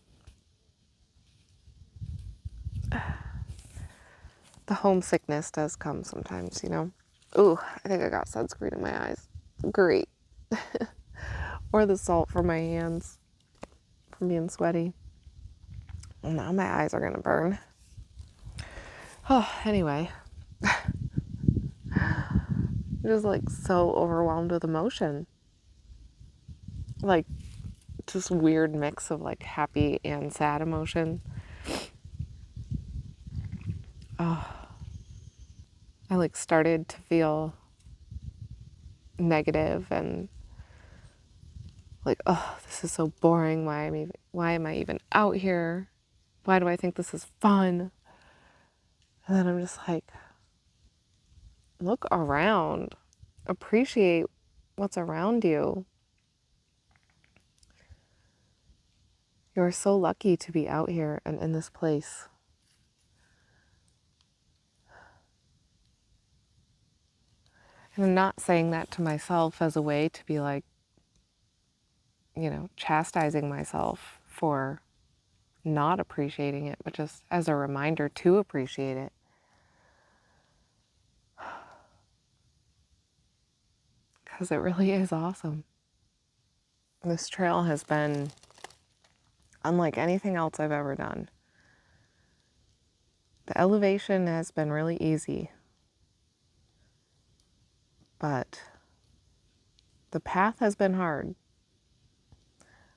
the homesickness does come sometimes, you know. Ooh, I think I got sunscreen in my eyes. Great. Or the salt from my hands from being sweaty. And now my eyes are gonna burn. Oh, anyway. Just like so overwhelmed with emotion. Like just weird mix of like happy and sad emotion. Oh, I like started to feel negative and like, oh, this is so boring. Why am I even out here? Why do I think this is fun? And then I'm just like, look around. Appreciate what's around you. You're so lucky to be out here and in this place. And I'm not saying that to myself as a way to be like, you know, chastising myself for not appreciating it, but just as a reminder to appreciate it. Because it really is awesome. This trail has been unlike anything else I've ever done. The elevation has been really easy, but the path has been hard.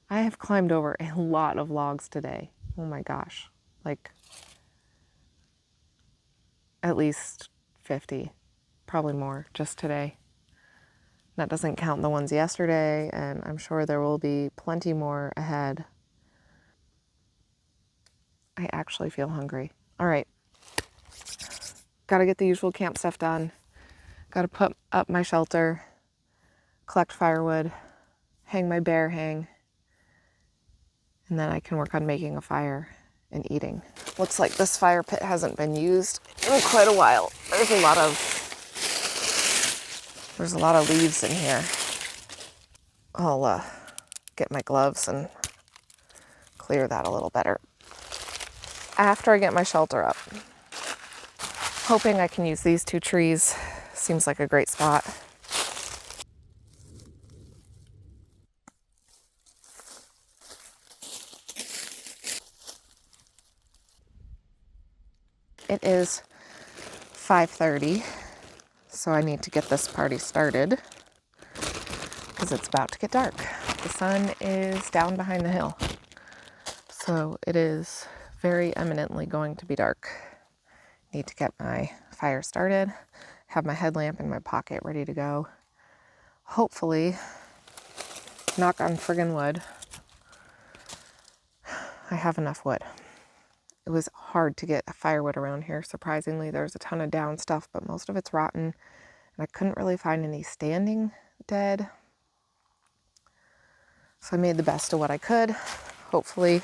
I have climbed over a lot of logs today. Oh my gosh, like at least 50, probably more just today. That doesn't count the ones yesterday, and I'm sure there will be plenty more ahead. I actually feel hungry. All right. Gotta get the usual camp stuff done. Gotta put up my shelter, collect firewood, hang my bear hang, and then I can work on making a fire and eating. Looks like this fire pit hasn't been used in quite a while. There's a lot of leaves in here. I'll get my gloves and clear that a little better after I get my shelter up. Hoping I can use these two trees. Seems like a great spot. It is 5:30, so I need to get this party started because it's about to get dark. The sun is down behind the hill, so it is very eminently going to be dark. Need to get my fire started, have my headlamp in my pocket ready to go. Hopefully, knock on friggin' wood, I have enough wood. It was hard to get firewood around here, surprisingly. There's a ton of down stuff, but most of it's rotten. And I couldn't really find any standing dead. So I made the best of what I could. Hopefully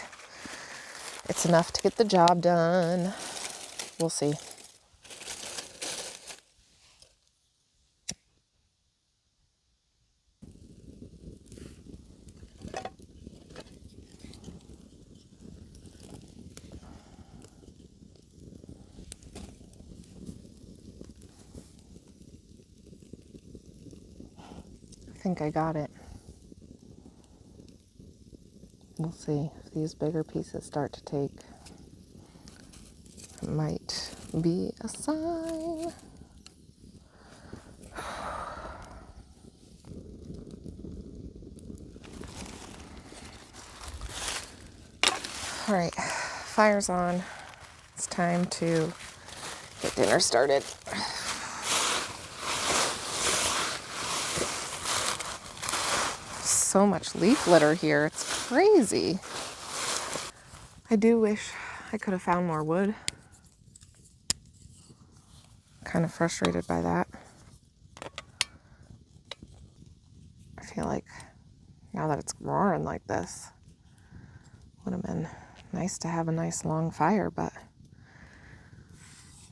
it's enough to get the job done. We'll see. I think I got it. We'll see if these bigger pieces start to take. It might be a sign. All right, fire's on. It's time to get dinner started. So much leaf litter here. It's crazy. I do wish I could have found more wood. Kind of frustrated by that. feel like now that it's roaring like this, would have been nice to have a nice long fire, but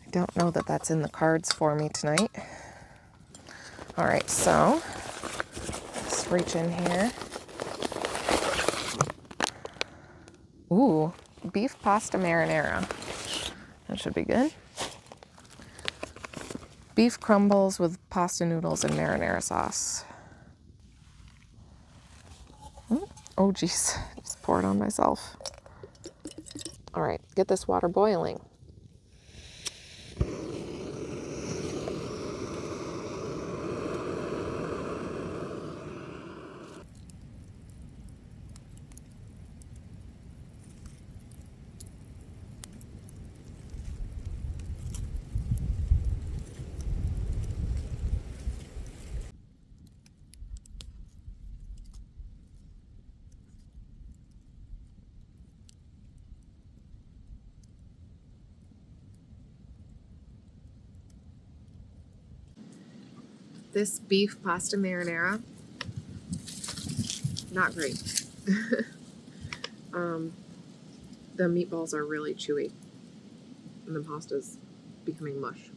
I don't know that that's in the cards for me tonight. All right, so let's reach in here. Ooh, beef pasta marinara. That should be good. Beef crumbles with pasta noodles and marinara sauce. Oh, geez, just poured on myself. All right, get this water boiling. This beef pasta marinara, not great. The meatballs are really chewy, and the pasta's becoming mush.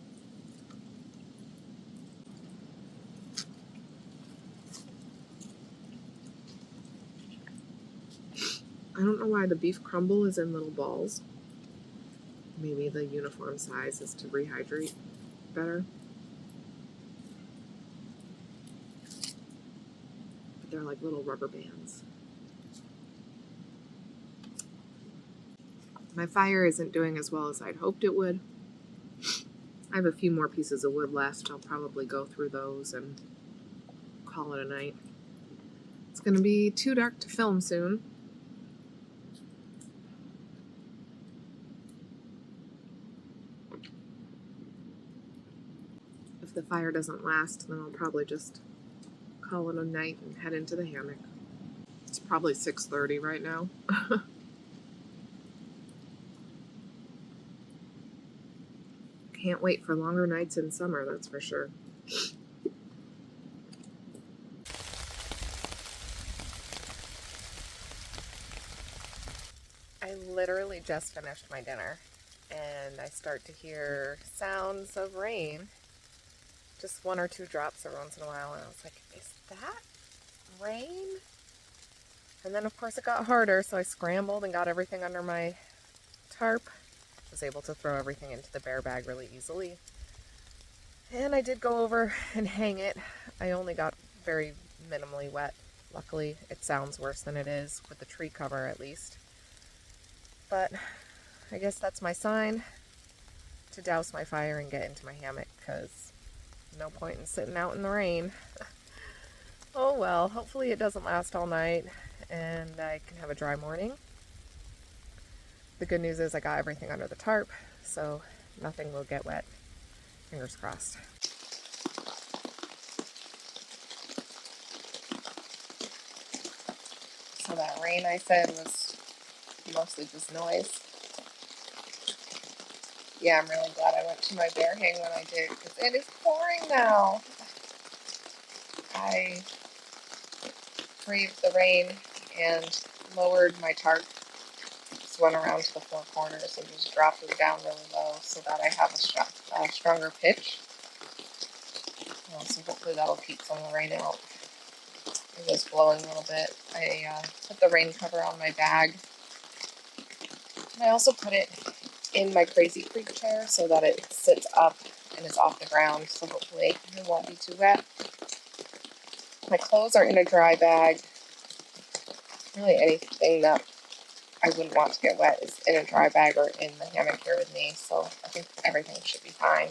I don't know why the beef crumble is in little balls. Maybe the uniform size is to rehydrate better. But they're like little rubber bands. My fire isn't doing as well as I'd hoped it would. I have a few more pieces of wood left. I'll probably go through those and call it a night. It's going to be too dark to film soon. If the fire doesn't last, then I'll probably just call it a night and head into the hammock. It's probably 6:30 right now. Can't wait for longer nights in summer, that's for sure. I literally just finished my dinner and I start to hear sounds of rain. Just one or two drops every once in a while, and I was like, is that rain? And then of course it got harder, so I scrambled and got everything under my tarp. Was able to throw everything into the bear bag really easily. And I did go over and hang it. I only got very minimally wet. Luckily, it sounds worse than it is with the tree cover at least. But I guess that's my sign to douse my fire and get into my hammock, because no point in sitting out in the rain. Oh well, hopefully it doesn't last all night and I can have a dry morning. The good news is I got everything under the tarp, so nothing will get wet. Fingers crossed. So that rain I said was mostly just noise. Yeah, I'm really glad I went to my bear hang when I did, because it is pouring now. I braved the rain and lowered my tarp. Just went around to the four corners and just dropped it down really low so that I have a stronger pitch. So hopefully that'll keep some of the rain out. It was blowing a little bit. I put the rain cover on my bag. And I also put it in my Crazy Creek chair so that it sits up and is off the ground, so hopefully it won't be too wet. My clothes are in a dry bag. Really anything that I wouldn't want to get wet is in a dry bag or in the hammock here with me, so I think everything should be fine.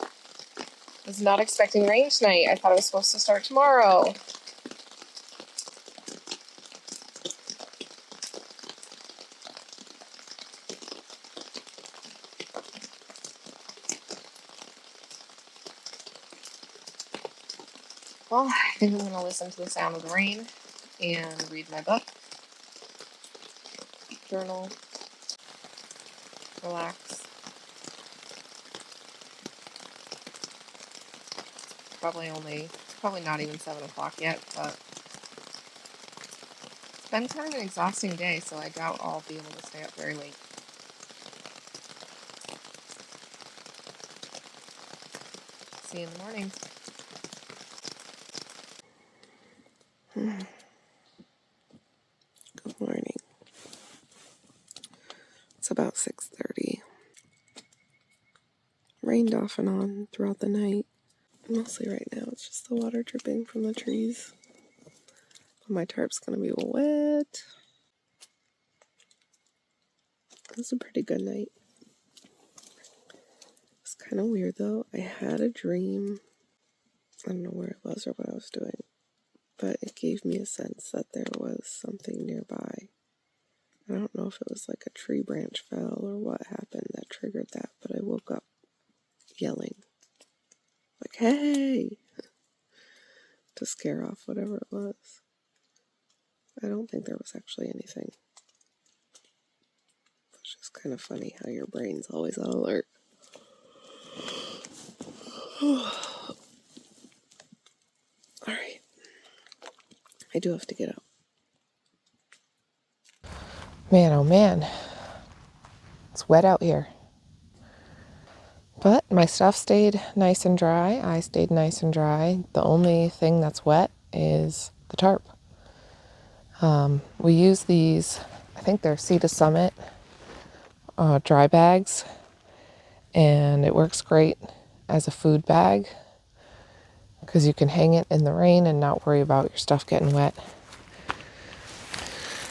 I was not expecting rain tonight. I thought it was supposed to start tomorrow. Well, I think I'm going to listen to the sound of the rain and read my book, journal, relax. Probably not even 7 o'clock yet, but been kind of an exhausting day, so I doubt I'll be able to stay up very late. See you in the morning. Good morning. It's about 6:30. Rained off and on throughout the night. Mostly right now, it's just the water dripping from the trees. My tarp's gonna be wet. It was a pretty good night. It's kind of weird though. I had a dream. I don't know where it was or what I was doing, but it gave me a sense that there was something nearby. I don't know if it was like a tree branch fell or what happened that triggered that, but I woke up yelling, like, hey, to scare off whatever it was. I don't think there was actually anything. It's just kind of funny how your brain's always on alert. Alright. I do have to get up. Man, oh man. It's wet out here. But my stuff stayed nice and dry. I stayed nice and dry. The only thing that's wet is the tarp. We use these, I think they're Sea to Summit dry bags. And it works great as a food bag because you can hang it in the rain and not worry about your stuff getting wet.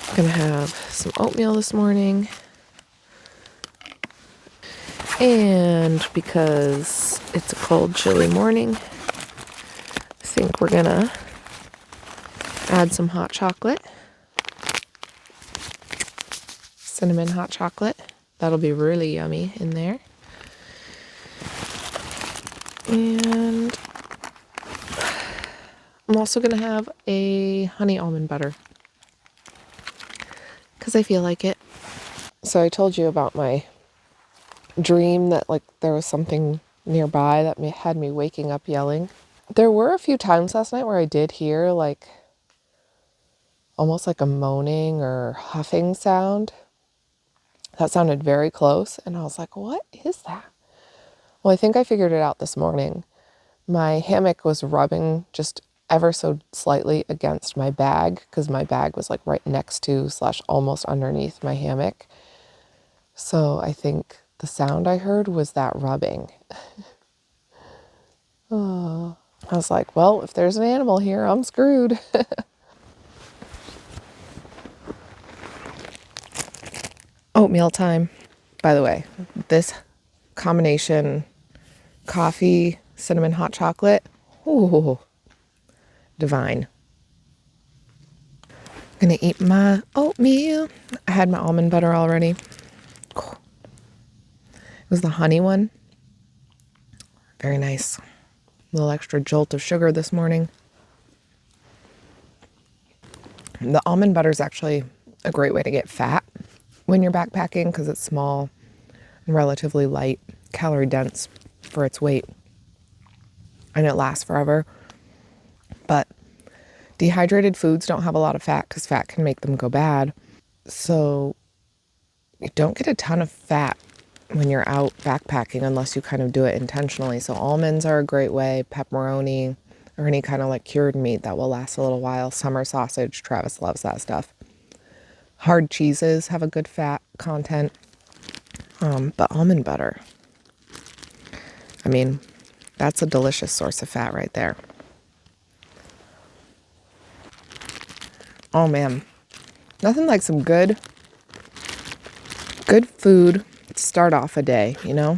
I'm gonna have some oatmeal this morning. And because it's a cold, chilly morning, I think we're gonna add some hot chocolate. Cinnamon hot chocolate. That'll be really yummy in there. And I'm also gonna have a honey almond butter because I feel like it. So I told you about my dream that like there was something nearby that had me waking up yelling. There were a few times last night where I did hear like almost like a moaning or huffing sound. That sounded very close and I was like, what is that? Well, I think I figured it out this morning. My hammock was rubbing just ever so slightly against my bag because my bag was like right next to / almost underneath my hammock. So I think the sound I heard was that rubbing. Oh, I was like, well, if there's an animal here, I'm screwed. Oatmeal time. By the way, this combination coffee, cinnamon hot chocolate, ooh, divine. I'm gonna eat my oatmeal. I had my almond butter already. It was the honey one. Very nice. A little extra jolt of sugar this morning. The almond butter is actually a great way to get fat when you're backpacking because it's small and relatively light, calorie dense for its weight. And it lasts forever. But dehydrated foods don't have a lot of fat because fat can make them go bad. So you don't get a ton of fat when you're out backpacking unless you kind of do it intentionally. So almonds are a great way, pepperoni, or any kind of like cured meat that will last a little while. Summer sausage, Travis loves that stuff. Hard cheeses have a good fat content. But almond butter, I mean, that's a delicious source of fat right there. Oh man, nothing like some good food to start off a day, you know?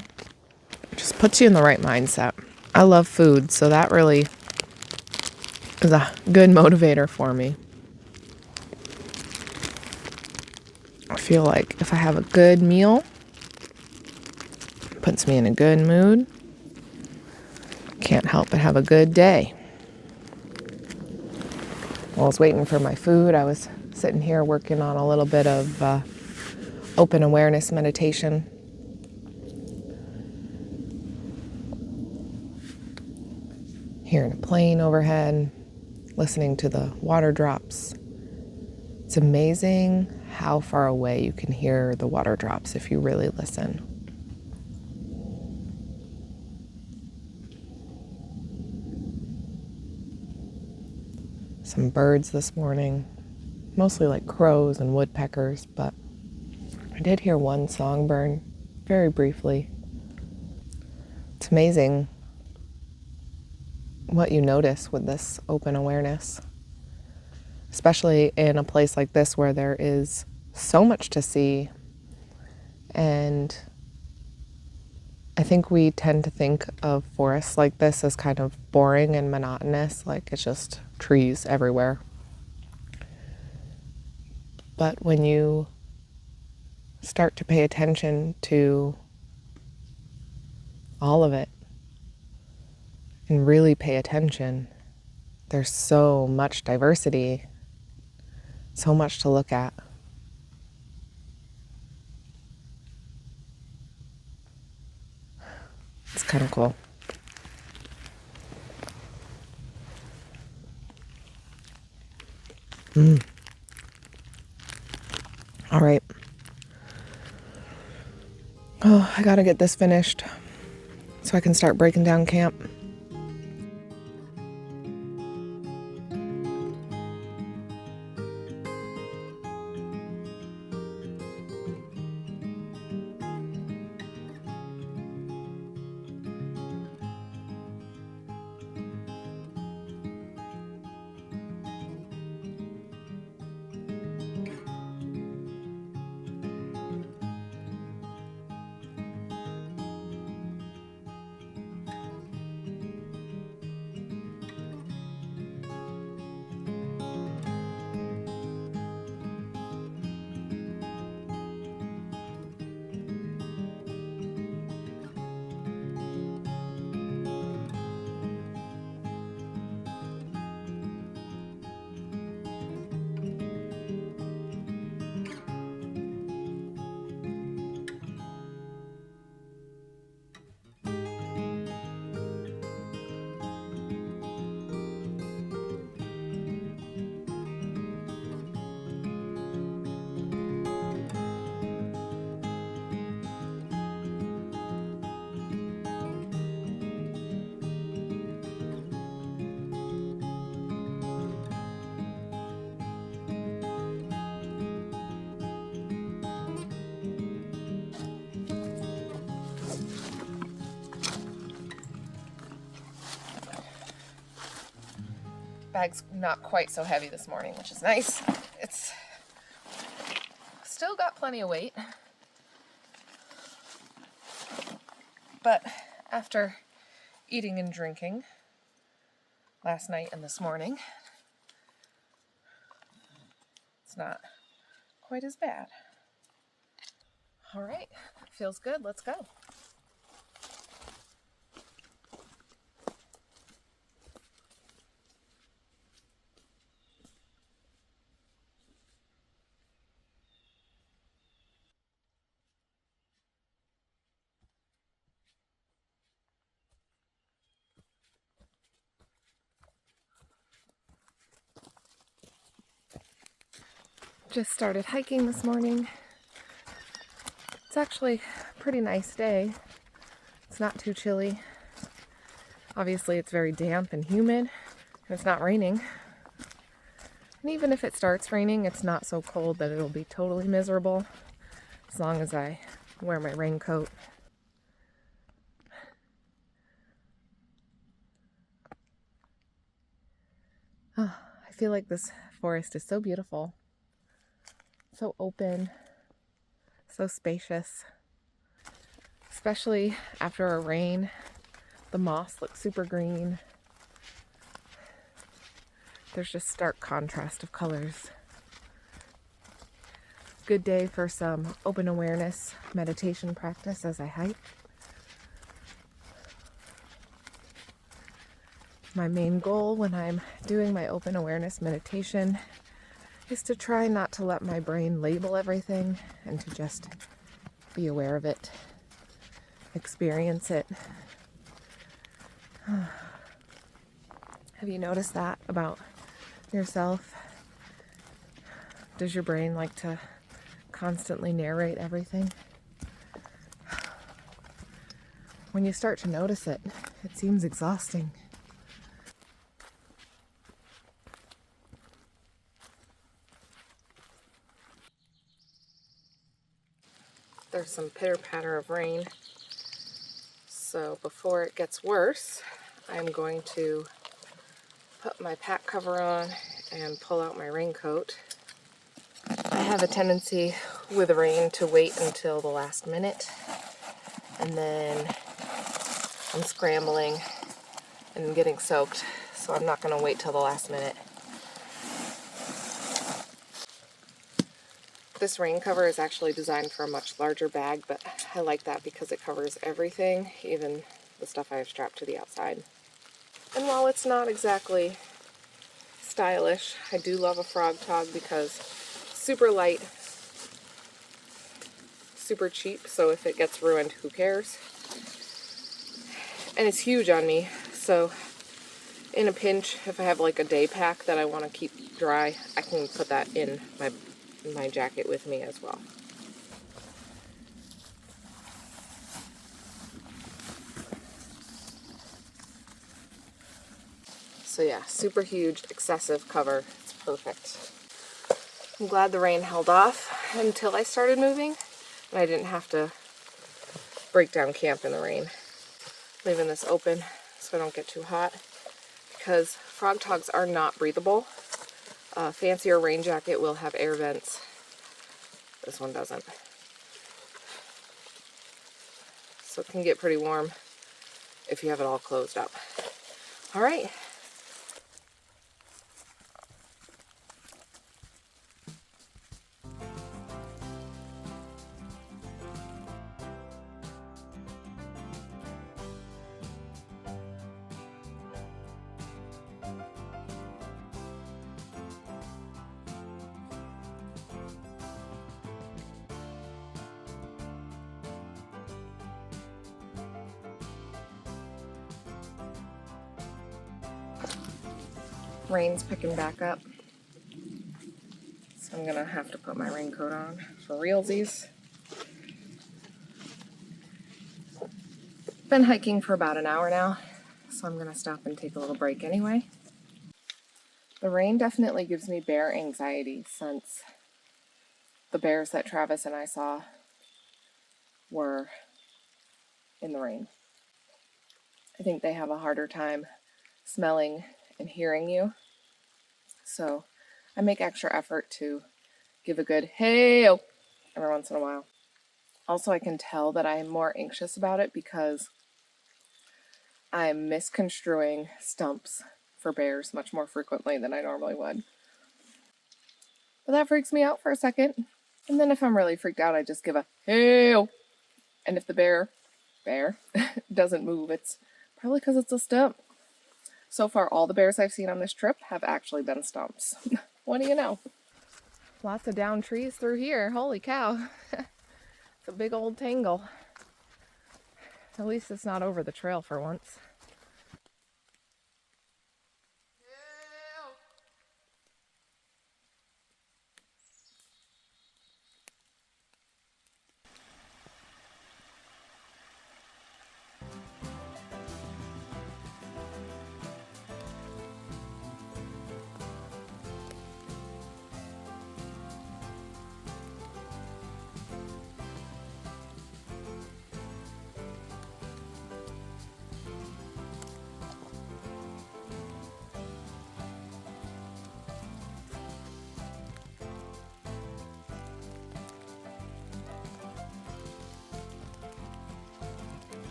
Just puts you in the right mindset. I love food, so that really is a good motivator for me. I feel like if I have a good meal, it puts me in a good mood. Can't help but have a good day. While I was waiting for my food, I was sitting here working on a little bit of open awareness meditation. Hearing a plane overhead, listening to the water drops It's amazing how far away you can hear the water drops if you really listen. Some birds this morning, mostly like crows and woodpeckers, but I did hear one songbird very briefly. It's amazing what you notice with this open awareness, especially in a place like this where there is so much to see. And I think we tend to think of forests like this as kind of boring and monotonous, like it's just trees everywhere. But when you start to pay attention to all of it and really pay attention, there's so much diversity, so much to look at. It's kind of cool. All right. Oh, I gotta get this finished so I can start breaking down camp. Bag's not quite so heavy this morning, which is nice. It's still got plenty of weight, but after eating and drinking last night and this morning, it's not quite as bad. All right, feels good. Let's go. Just started hiking this morning. It's actually a pretty nice day. It's not too chilly. Obviously, it's very damp and humid, and it's not raining. And even if it starts raining, it's not so cold that it'll be totally miserable, as long as I wear my raincoat. Oh, I feel like this forest is so beautiful, so open, so spacious. Especially after a rain, the moss looks super green. There's just stark contrast of colors. Good day for some open awareness meditation practice as I hike. My main goal when I'm doing my open awareness meditation is to try not to let my brain label everything and to just be aware of it, experience it. Have you noticed that about yourself? Does your brain like to constantly narrate everything? When you start to notice it, it seems exhausting. There's some pitter-patter of rain. So before it gets worse, I'm going to put my pack cover on and pull out my raincoat. I have a tendency with rain to wait until the last minute, and then I'm scrambling and getting soaked, so I'm not going to wait till the last minute. This rain cover is actually designed for a much larger bag, but I like that because it covers everything, even the stuff I have strapped to the outside. And while it's not exactly stylish, I do love a frog tog because super light, super cheap, so if it gets ruined, who cares? And it's huge on me, so in a pinch, if I have like a day pack that I want to keep dry, I can put that in my jacket with me as well. So yeah, super huge, excessive cover. It's perfect. I'm glad the rain held off until I started moving, and I didn't have to break down camp in the rain. Leaving this open so I don't get too hot, because frog togs are not breathable. A fancier rain jacket will have air vents. This one doesn't. So it can get pretty warm if you have it all closed up. All right. Rain's picking back up, so I'm gonna have to put my raincoat on for realsies. Been hiking for about an hour now, so I'm gonna stop and take a little break anyway. The rain definitely gives me bear anxiety, since the bears that Travis and I saw were in the rain. I think they have a harder time smelling and hearing you, so I make extra effort to give a good hey-o every once in a while. Also, I can tell that I am more anxious about it because I'm misconstruing stumps for bears much more frequently than I normally would. But that freaks me out for a second. And then if I'm really freaked out, I just give a hey-o. And if the bear doesn't move, it's probably because it's a stump. So far, all the bears I've seen on this trip have actually been stumps. What do you know? Lots of down trees through here. Holy cow. It's a big old tangle. At least it's not over the trail for once.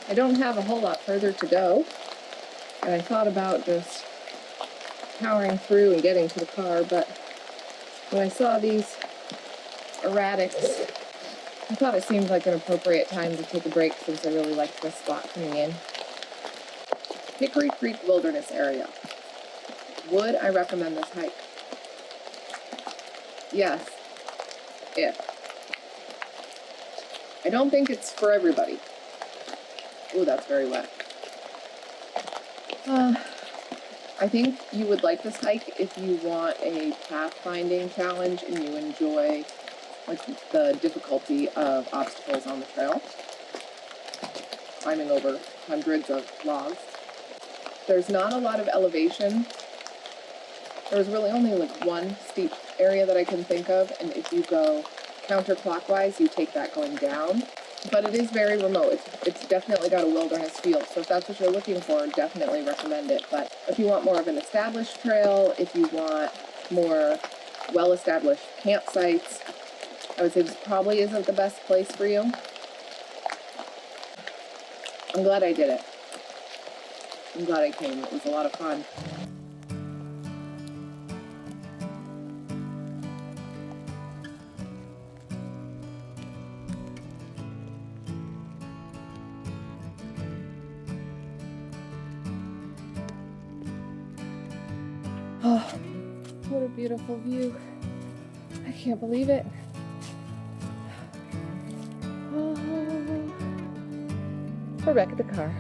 I don't have a whole lot further to go, and I thought about just powering through and getting to the car, but when I saw these erratics, I thought it seemed like an appropriate time to take a break since I really liked this spot coming in. Hickory Creek Wilderness Area. Would I recommend this hike? Yes. If. I don't think it's for everybody. Ooh, that's very wet. I think you would like this hike if you want a pathfinding challenge and you enjoy like the difficulty of obstacles on the trail. Climbing over hundreds of logs. There's not a lot of elevation. There's really only like one steep area that I can think of, and if you go counterclockwise, you take that going down. But it is very remote. It's definitely got a wilderness feel, so if that's what you're looking for, definitely recommend it. But if you want more of an established trail, if you want more well-established campsites, I would say this probably isn't the best place for you. I'm glad I did it. I'm glad I came. It was a lot of fun. Oh, what a beautiful view. I can't believe it. Oh. We're back at the car.